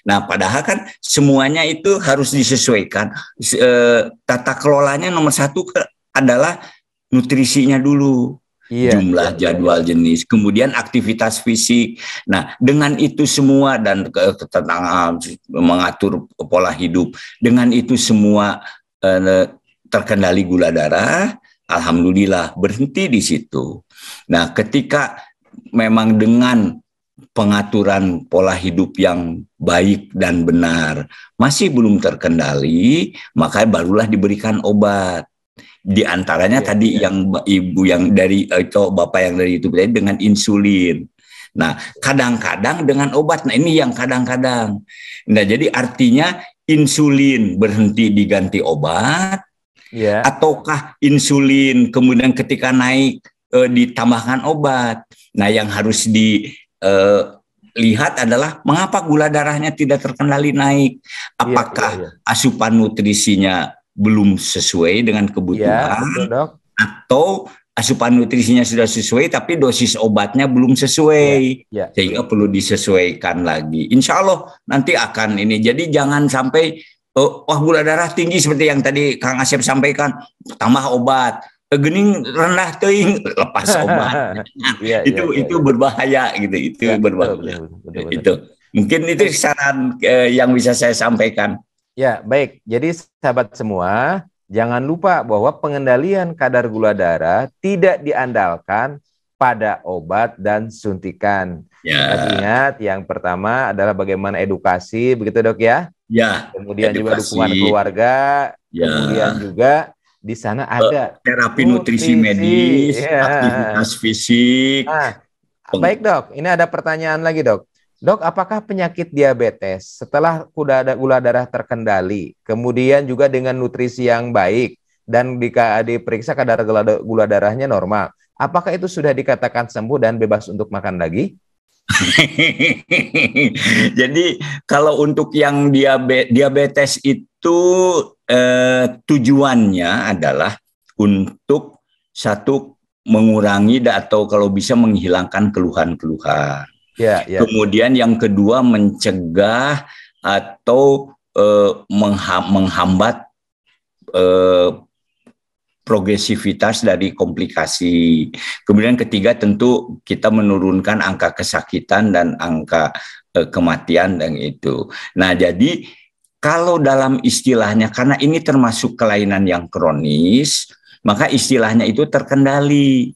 Nah, padahal kan semuanya itu harus disesuaikan. Tata kelolanya nomor 1 adalah nutrisinya dulu. Iya, jumlah jadwal jenis, kemudian aktivitas fisik. Nah, dengan itu semua dan tentang mengatur pola hidup, dengan itu semua terkendali gula darah, alhamdulillah berhenti di situ. Nah, ketika memang dengan pengaturan pola hidup yang baik dan benar masih belum terkendali, maka barulah diberikan obat. Di antaranya tadi yang ibu yang dari itu bapak yang dari itu dengan insulin. Nah, kadang-kadang dengan obat. Nah, ini yang kadang-kadang. Nah, jadi artinya insulin berhenti diganti obat, ataukah insulin kemudian ketika naik ditambahkan obat. Nah, yang harus dilihat adalah mengapa gula darahnya tidak terkendali naik. Apakah asupan nutrisinya belum sesuai dengan kebutuhan, betul, dok. Atau asupan nutrisinya sudah sesuai tapi dosis obatnya belum sesuai, sehingga perlu disesuaikan lagi. Insya Allah nanti akan ini. Jadi jangan sampai gula darah tinggi seperti yang tadi Kang Asep sampaikan, tambah obat, gening rendah teuing lepas obat. Itu berbahaya gitu. Itu berbahaya. Betul. Itu mungkin itu saran yang bisa saya sampaikan. Ya, baik. Jadi sahabat semua, jangan lupa bahwa pengendalian kadar gula darah tidak diandalkan pada obat dan suntikan. Ingat, yang pertama adalah bagaimana edukasi, begitu dok ya? Ya. Kemudian edukasi, juga dukungan keluarga, kemudian juga di sana ada terapi nutrisi medis, aktivitas fisik. Baik dok, ini ada pertanyaan lagi dok. Dok, apakah penyakit diabetes setelah gula darah terkendali, kemudian juga dengan nutrisi yang baik dan diperiksa kadar gula darahnya normal, apakah itu sudah dikatakan sembuh dan bebas untuk makan lagi? Jadi kalau untuk yang diabetes itu tujuannya adalah untuk satu mengurangi atau kalau bisa menghilangkan keluhan-keluhan. Kemudian yang kedua mencegah atau menghambat progresivitas dari komplikasi. Kemudian ketiga tentu kita menurunkan angka kesakitan dan angka kematian dan itu. Nah, jadi kalau dalam istilahnya, karena ini termasuk kelainan yang kronis, maka istilahnya itu terkendali.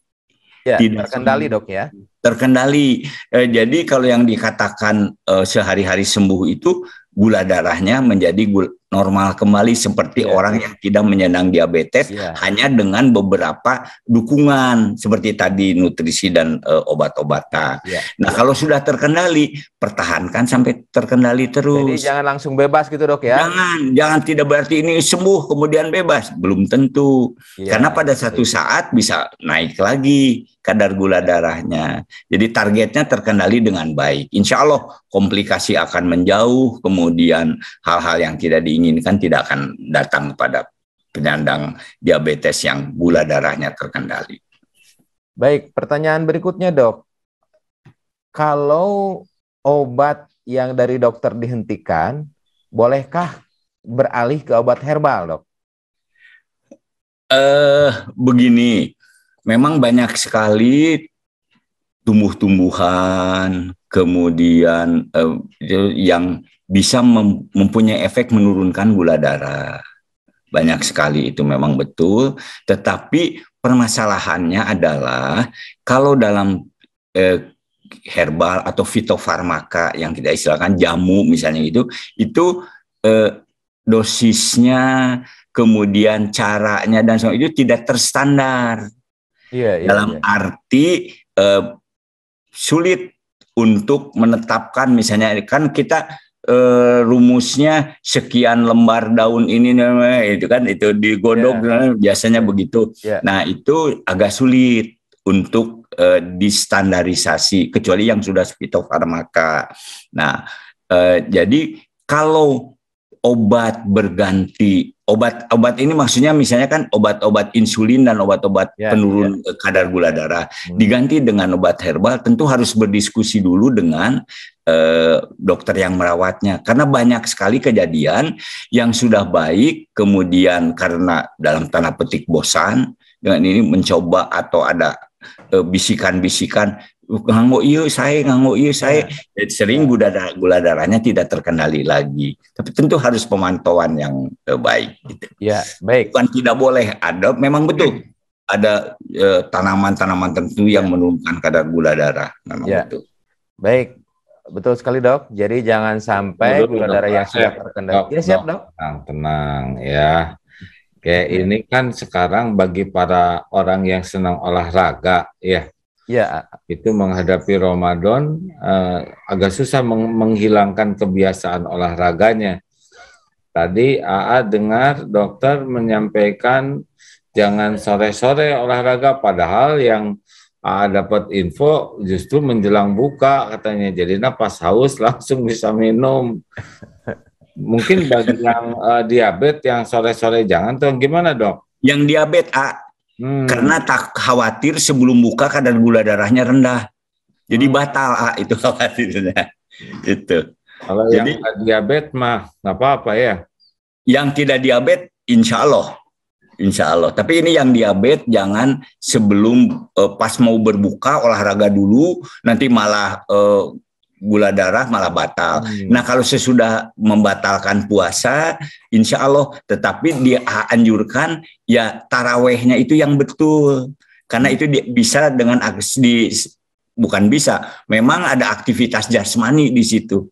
Terkendali dok ya. Terkendali. Jadi kalau yang dikatakan sehari-hari sembuh itu gula darahnya menjadi normal kembali seperti orang yang tidak menyandang diabetes, hanya dengan beberapa dukungan seperti tadi nutrisi dan obat-obatan. Nah, kalau sudah terkendali, pertahankan sampai terkendali terus. Jadi jangan langsung bebas gitu, Dok, ya? Jangan tidak berarti ini sembuh kemudian bebas, belum tentu. Karena pada satu saat bisa naik lagi kadar gula darahnya. Jadi targetnya terkendali dengan baik. Insya Allah komplikasi akan menjauh, kemudian hal-hal yang tidak diinginkan tidak akan datang kepada penyandang diabetes yang gula darahnya terkendali. Baik, pertanyaan berikutnya, Dok. Kalau obat yang dari dokter dihentikan, bolehkah beralih ke obat herbal, Dok? Begini, memang banyak sekali tumbuh-tumbuhan, kemudian yang bisa mempunyai efek menurunkan gula darah. Banyak sekali itu memang betul, tetapi permasalahannya adalah kalau dalam herbal atau fitofarmaka yang kita istilahkan jamu misalnya itu dosisnya, kemudian caranya dan semua itu tidak terstandar. Dalam arti sulit untuk menetapkan, misalnya kan kita rumusnya sekian lembar daun ini itu kan itu digodok biasanya begitu. Nah, itu agak sulit untuk distandarisasi kecuali yang sudah fitofarmaka. Nah, jadi kalau obat berganti, obat ini maksudnya misalnya kan obat-obat insulin dan obat-obat penurun kadar gula darah diganti dengan obat herbal, tentu harus berdiskusi dulu dengan dokter yang merawatnya, karena banyak sekali kejadian yang sudah baik kemudian karena dalam tanda petik bosan dengan ini mencoba atau ada bisikan-bisikan nganggo iya saya sering gula darahnya tidak terkendali lagi. Tapi tentu harus pemantauan yang baik gitu. Baik. Bukan tidak boleh, ada memang betul ada tanaman-tanaman tertentu yang menurunkan kadar gula darah, memang betul. Baik. Betul sekali, Dok. Jadi jangan sampai gula darah yang sudah terkendali. Siap, Dok. Tenang ya. Kayak ini kan sekarang bagi para orang yang senang olahraga itu menghadapi Ramadan agak susah menghilangkan kebiasaan olahraganya. Tadi AA dengar dokter menyampaikan jangan sore-sore olahraga, padahal yang AA dapat info justru menjelang buka katanya. Jadi pas haus langsung bisa minum. Mungkin bagi yang diabetes yang sore-sore jangan tuh gimana, Dok? Yang diabetes karena tak khawatir sebelum buka kadar gula darahnya rendah. Jadi batal itu khawatirnya. Itu. Kalau jadi yang diabetes mah nggak apa-apa ya. Yang tidak diabetes insya Allah. Tapi ini yang diabetes jangan sebelum pas mau berbuka olahraga dulu, nanti malah gula darah malah batal. Nah, kalau sesudah membatalkan puasa, insya Allah, tetapi dia anjurkan ya tarawehnya itu yang betul. Karena itu bisa dengan bukan bisa, memang ada aktivitas jasmani di situ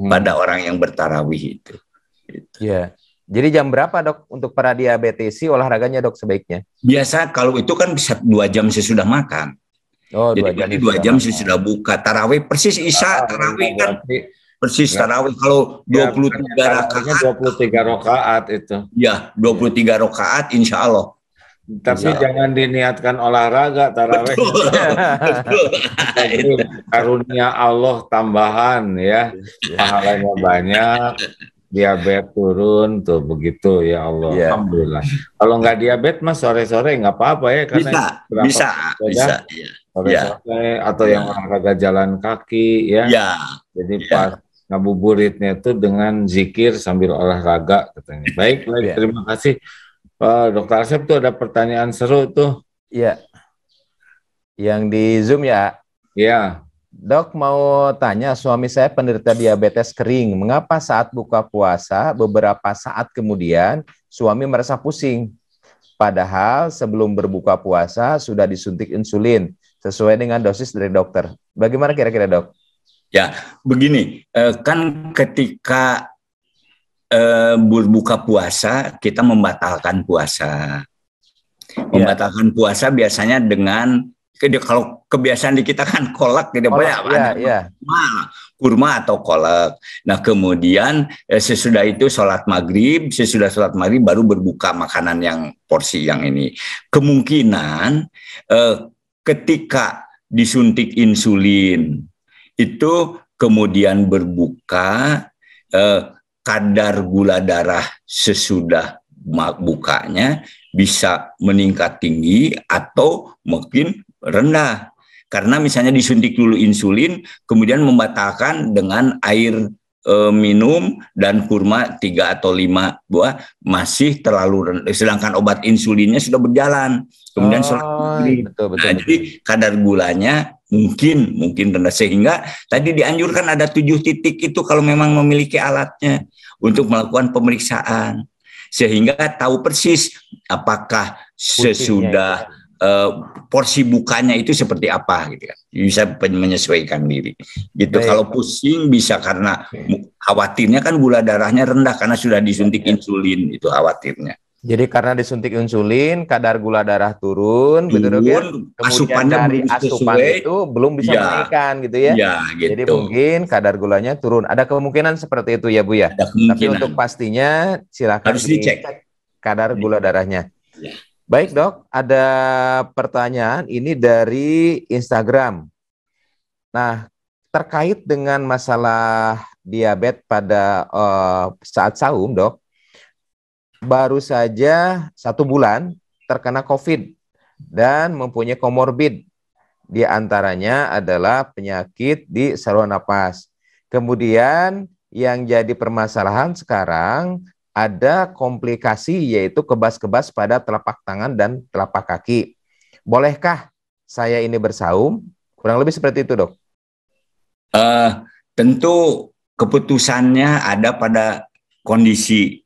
pada orang yang bertarawih itu. Jadi jam berapa, Dok, untuk para diabetesi olahraganya, Dok, sebaiknya? Biasa kalau itu kan bisa 2 jam sesudah makan. Jadi 2 jam sudah buka. Tarawih persis Isya, tarawih kan persis tarawih. Kalau 23 rakaat. 23 rakaat itu. Ya, 23 rakaat insya Allah. Tapi jangan diniatkan olahraga tarawih. Betul. Karunia Allah tambahan ya. Pahalanya banyak. Diabetes turun tuh begitu ya Allah. Alhamdulillah. Kalau nggak diabetes mas sore-sore nggak apa-apa ya, karena bisa. Sore-sore atau yang olahraga jalan kaki ya. Jadi pas ngabuburitnya itu dengan zikir sambil olahraga katanya. Baik, terima kasih. Dokter Asep tuh ada pertanyaan seru tuh. Yang di Zoom ya. Dok, mau tanya, suami saya penderita diabetes kering. Mengapa saat buka puasa, beberapa saat kemudian suami merasa pusing? Padahal sebelum berbuka puasa sudah disuntik insulin sesuai dengan dosis dari dokter. Bagaimana kira-kira, Dok? Ya, begini. Kan ketika berbuka puasa, kita membatalkan puasa. Membatalkan puasa biasanya dengan, kalau kebiasaan di kita kan kolak, tidak banyak, kurma atau kolak. Nah kemudian sesudah itu sholat maghrib, baru berbuka makanan yang porsi yang ini. Kemungkinan ketika disuntik insulin itu kemudian berbuka, kadar gula darah sesudah bukanya bisa meningkat tinggi atau mungkin rendah. Karena misalnya disuntik dulu insulin, kemudian membatalkan dengan air minum dan kurma 3 atau 5 buah, masih terlalu rendah. Sedangkan obat insulinnya sudah berjalan. Kemudian betul. Jadi kadar gulanya mungkin rendah, sehingga tadi dianjurkan ada 7 titik itu kalau memang memiliki alatnya untuk melakukan pemeriksaan, sehingga tahu persis apakah sesudah porsi bukanya itu seperti apa gitu kan, bisa menyesuaikan diri gitu. Kalau pusing bisa karena khawatirnya kan gula darahnya rendah karena sudah disuntik insulin, itu khawatirnya. Jadi karena disuntik insulin, kadar gula darah turun, betul dok ya? Kemudian dari asupan itu belum bisa menaikkan gitu ya? Gitu. Jadi mungkin kadar gulanya turun. Ada kemungkinan seperti itu ya Bu ya? Tapi untuk pastinya silakan harus dicek kadar gula darahnya. Ya. Baik dok, ada pertanyaan ini dari Instagram. Nah, terkait dengan masalah diabetes pada saat saum dok, baru saja 1 bulan terkena COVID dan mempunyai komorbid. Di antaranya adalah penyakit di saluran napas. Kemudian yang jadi permasalahan sekarang ada komplikasi, yaitu kebas-kebas pada telapak tangan dan telapak kaki. Bolehkah saya ini bersaum? Kurang lebih seperti itu dok. Tentu keputusannya ada pada kondisi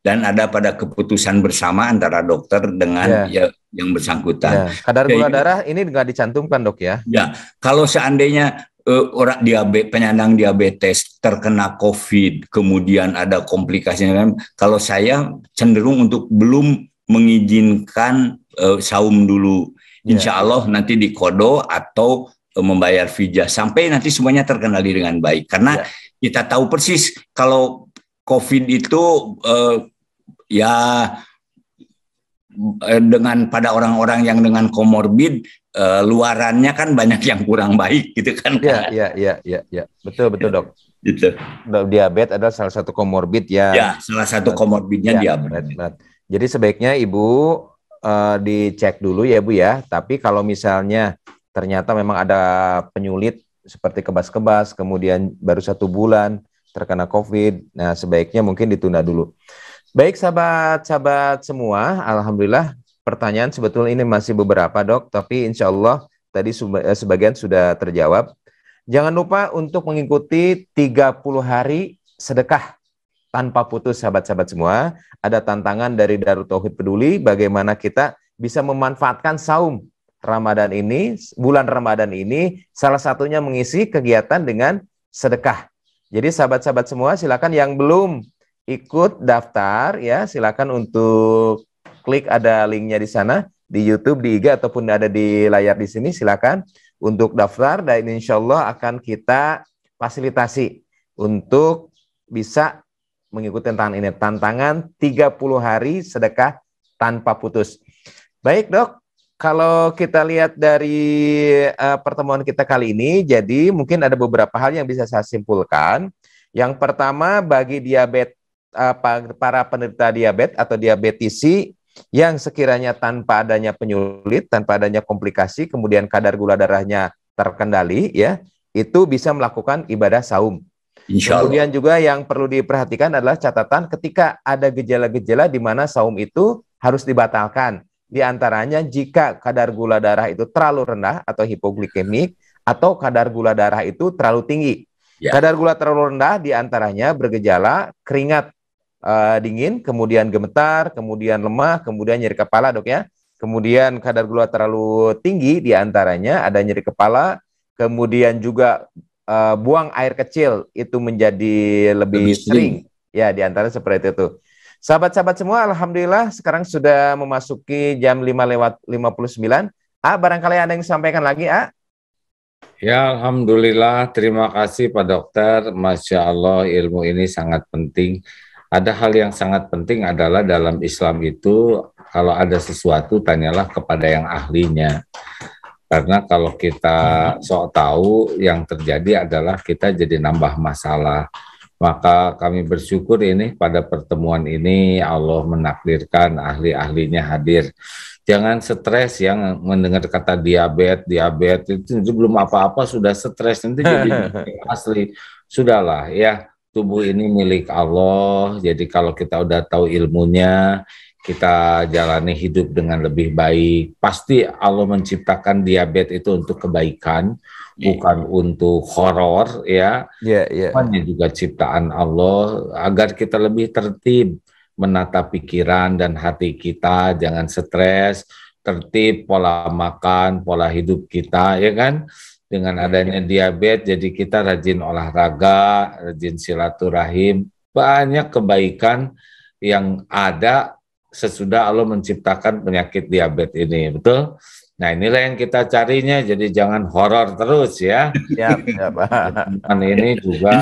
dan ada pada keputusan bersama antara dokter dengan yang bersangkutan. Kadar gula darah ini nggak dicantumkan dok ya? Ya, kalau seandainya orang penyandang diabetes terkena COVID, kemudian ada komplikasinya, kalau saya cenderung untuk belum mengizinkan saum dulu. Insya Allah nanti dikodo atau membayar fidya sampai nanti semuanya terkendali dengan baik. Karena kita tahu persis kalau COVID itu dengan pada orang-orang yang dengan komorbid, luarannya kan banyak yang kurang baik gitu kan. Iya. Betul dok. Gitu. Diabetes adalah salah satu komorbid ya. Ya, salah satu komorbidnya diabetes. Jadi sebaiknya Ibu dicek dulu ya Bu ya. Tapi kalau misalnya ternyata memang ada penyulit seperti kebas-kebas, kemudian baru 1 bulan terkena COVID, nah sebaiknya mungkin ditunda dulu. Baik sahabat-sahabat semua, alhamdulillah pertanyaan sebetulnya ini masih beberapa dok, tapi insya Allah tadi sebagian sudah terjawab. Jangan lupa untuk mengikuti 30 hari sedekah tanpa putus sahabat-sahabat semua. Ada tantangan dari Darut Tauhid Peduli, bagaimana kita bisa memanfaatkan saum Ramadan ini, bulan Ramadan ini, salah satunya mengisi kegiatan dengan sedekah. Jadi sahabat-sahabat semua silakan yang belum ikut daftar ya, silakan untuk klik ada linknya di sana di YouTube, di IG ataupun ada di layar di sini, silakan untuk daftar dan insya Allah akan kita fasilitasi untuk bisa mengikuti tantangan ini, tantangan 30 hari sedekah tanpa putus. Baik dok, kalau kita lihat dari pertemuan kita kali ini, jadi mungkin ada beberapa hal yang bisa saya simpulkan. Yang pertama, bagi diabetes, para penderita diabetes atau diabetisi yang sekiranya tanpa adanya penyulit, tanpa adanya komplikasi, kemudian kadar gula darahnya terkendali, ya, itu bisa melakukan ibadah saum. Kemudian juga yang perlu diperhatikan adalah catatan ketika ada gejala-gejala di mana saum itu harus dibatalkan. Di antaranya jika kadar gula darah itu terlalu rendah atau hipoglikemik, atau kadar gula darah itu terlalu tinggi. Kadar gula terlalu rendah di antaranya bergejala keringat dingin, kemudian gemetar, kemudian lemah, kemudian nyeri kepala dok ya. Kemudian kadar gula terlalu tinggi di antaranya ada nyeri kepala, kemudian juga buang air kecil itu menjadi lebih sering Ya, di antara seperti itu. Sahabat-sahabat semua, alhamdulillah sekarang sudah memasuki jam 5:59. Barangkali ada yang sampaikan lagi, Ya, alhamdulillah. Terima kasih Pak Dokter. Masya Allah, ilmu ini sangat penting. Ada hal yang sangat penting adalah dalam Islam itu, kalau ada sesuatu, tanyalah kepada yang ahlinya. Karena kalau kita sok tahu, yang terjadi adalah kita jadi nambah masalah. Maka kami bersyukur ini pada pertemuan ini Allah menakdirkan ahli-ahlinya hadir. Jangan stres yang mendengar kata diabetes itu belum apa-apa sudah stres, nanti jadi asli. Sudahlah ya, tubuh ini milik Allah. Jadi kalau kita udah tahu ilmunya, kita jalani hidup dengan lebih baik. Pasti Allah menciptakan diabetes itu untuk kebaikan, bukan untuk horor ya. Semuanya juga ciptaan Allah agar kita lebih tertib menata pikiran dan hati kita, jangan stres, tertib pola makan, pola hidup kita, ya kan? Dengan adanya diabetes, jadi kita rajin olahraga, rajin silaturahim, banyak kebaikan yang ada sesudah Allah menciptakan penyakit diabetes ini, betul? Nah, inilah yang kita carinya, jadi jangan horor terus ya. Ya, ini juga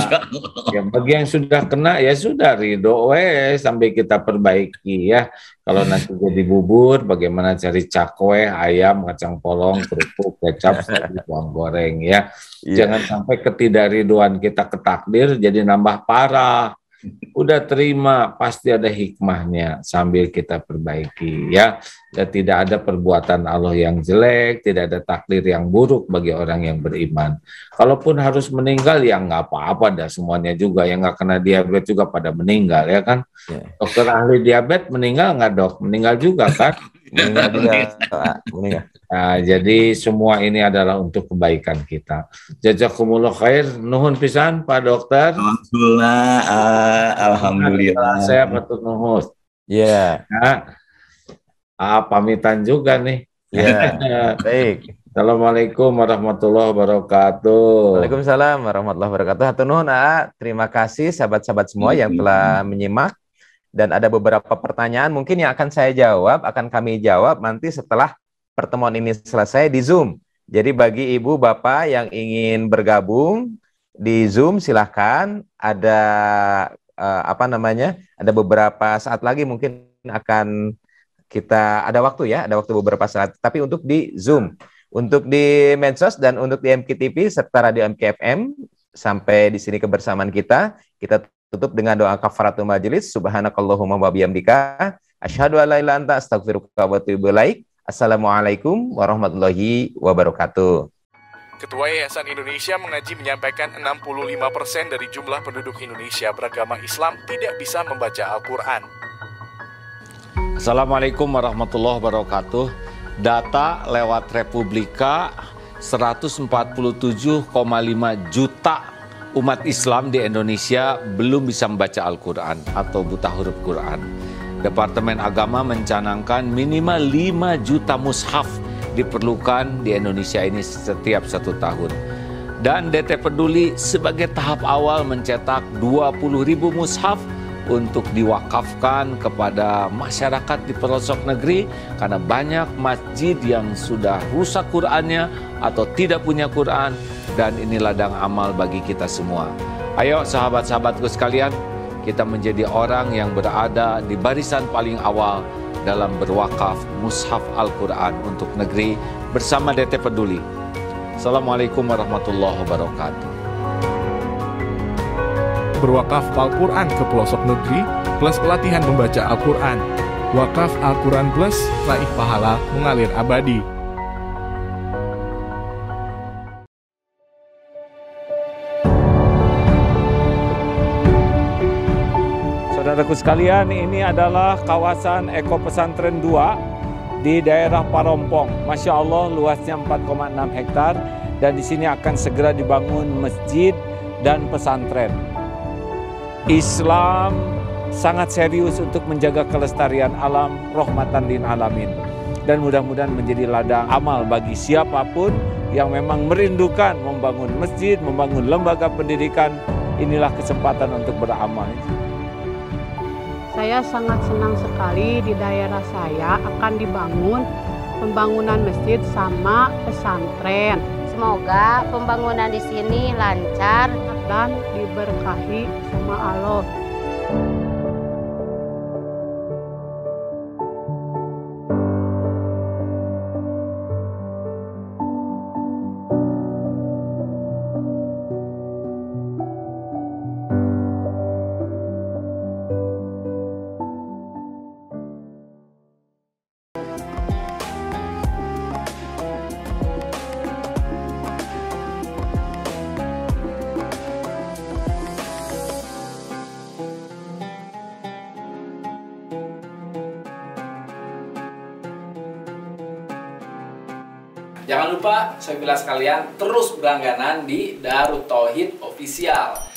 ya, bagi yang sudah kena ya sudah ridho sampai kita perbaiki ya. Kalau nanti jadi bubur, bagaimana cari cakwe, ayam, kacang polong, kerupuk, kecap, bawang goreng ya. Jangan sampai ketidakriduan kita ke takdir jadi nambah parah. Udah terima, pasti ada hikmahnya sambil kita perbaiki ya. Dan tidak ada perbuatan Allah yang jelek, tidak ada takdir yang buruk bagi orang yang beriman. Kalaupun harus meninggal ya nggak apa-apa dah, semuanya juga yang nggak kena diabetes juga pada meninggal ya kan. Dokter ahli diabetes meninggal nggak dok? Meninggal juga kan? Meninggal juga. Meninggal. Nah, jadi semua ini adalah untuk kebaikan kita. Jazakumullah khair. Nuhun pisan Pak Dokter. Alhamdulillah. Saya patut nuhun. Ya. Pamitan juga nih. Ya. Baik. Assalamualaikum warahmatullahi wabarakatuh. Waalaikumsalam warahmatullahi wabarakatuh. Hatur nuhun, terima kasih sahabat-sahabat semua yang telah menyimak. Dan ada beberapa pertanyaan mungkin yang akan saya jawab, akan kami jawab nanti setelah pertemuan ini selesai di Zoom. Jadi bagi ibu bapak yang ingin bergabung di Zoom silahkan. Ada ada beberapa saat lagi mungkin akan kita ada waktu ya, ada waktu beberapa saat. Tapi untuk di Zoom, untuk di Medsos dan untuk di MKTV serta Radio MKFM, sampai di sini kebersamaan kita tutup dengan doa kafaratul majelis. Subhanakallahumma wa bihamdika asyhadu an la ilaha illa anta astaghfiruka wa atubu ilaik. Assalamualaikum warahmatullahi wabarakatuh. Ketua Yayasan Indonesia Mengaji menyampaikan 65% dari jumlah penduduk Indonesia beragama Islam tidak bisa membaca Al-Quran. Assalamualaikum warahmatullahi wabarakatuh. Data lewat Republika 147,5 juta umat Islam di Indonesia belum bisa membaca Al-Quran atau buta huruf Quran. Departemen Agama mencanangkan minimal 5 juta mushaf diperlukan di Indonesia ini setiap 1 tahun. Dan DT Peduli sebagai tahap awal mencetak 20.000 mushaf untuk diwakafkan kepada masyarakat di pelosok negeri karena banyak masjid yang sudah rusak Qurannya atau tidak punya Quran, dan ini ladang amal bagi kita semua. Ayo sahabat-sahabatku sekalian, kita menjadi orang yang berada di barisan paling awal dalam berwakaf mushaf Al-Quran untuk negeri bersama DT Peduli. Assalamualaikum warahmatullahi wabarakatuh. Berwakaf Al-Quran ke pelosok negeri plus pelatihan membaca Al-Quran. Wakaf Al-Quran plus raih pahala mengalir abadi. Saudaraku sekalian, ini adalah kawasan Eko Pesantren 2 di daerah Parompong. Masya Allah, luasnya 4,6 hektar dan di sini akan segera dibangun masjid dan pesantren. Islam sangat serius untuk menjaga kelestarian alam, rahmatan lil alamin. Dan mudah-mudahan menjadi ladang amal bagi siapapun yang memang merindukan membangun masjid, membangun lembaga pendidikan. Inilah kesempatan untuk beramal. Saya sangat senang sekali di daerah saya akan dibangun pembangunan masjid sama pesantren. Semoga pembangunan di sini lancar dan diberkahi sama Allah. Jangan lupa, saya bilang sekalian, terus berlangganan di Darut Tauhid Official.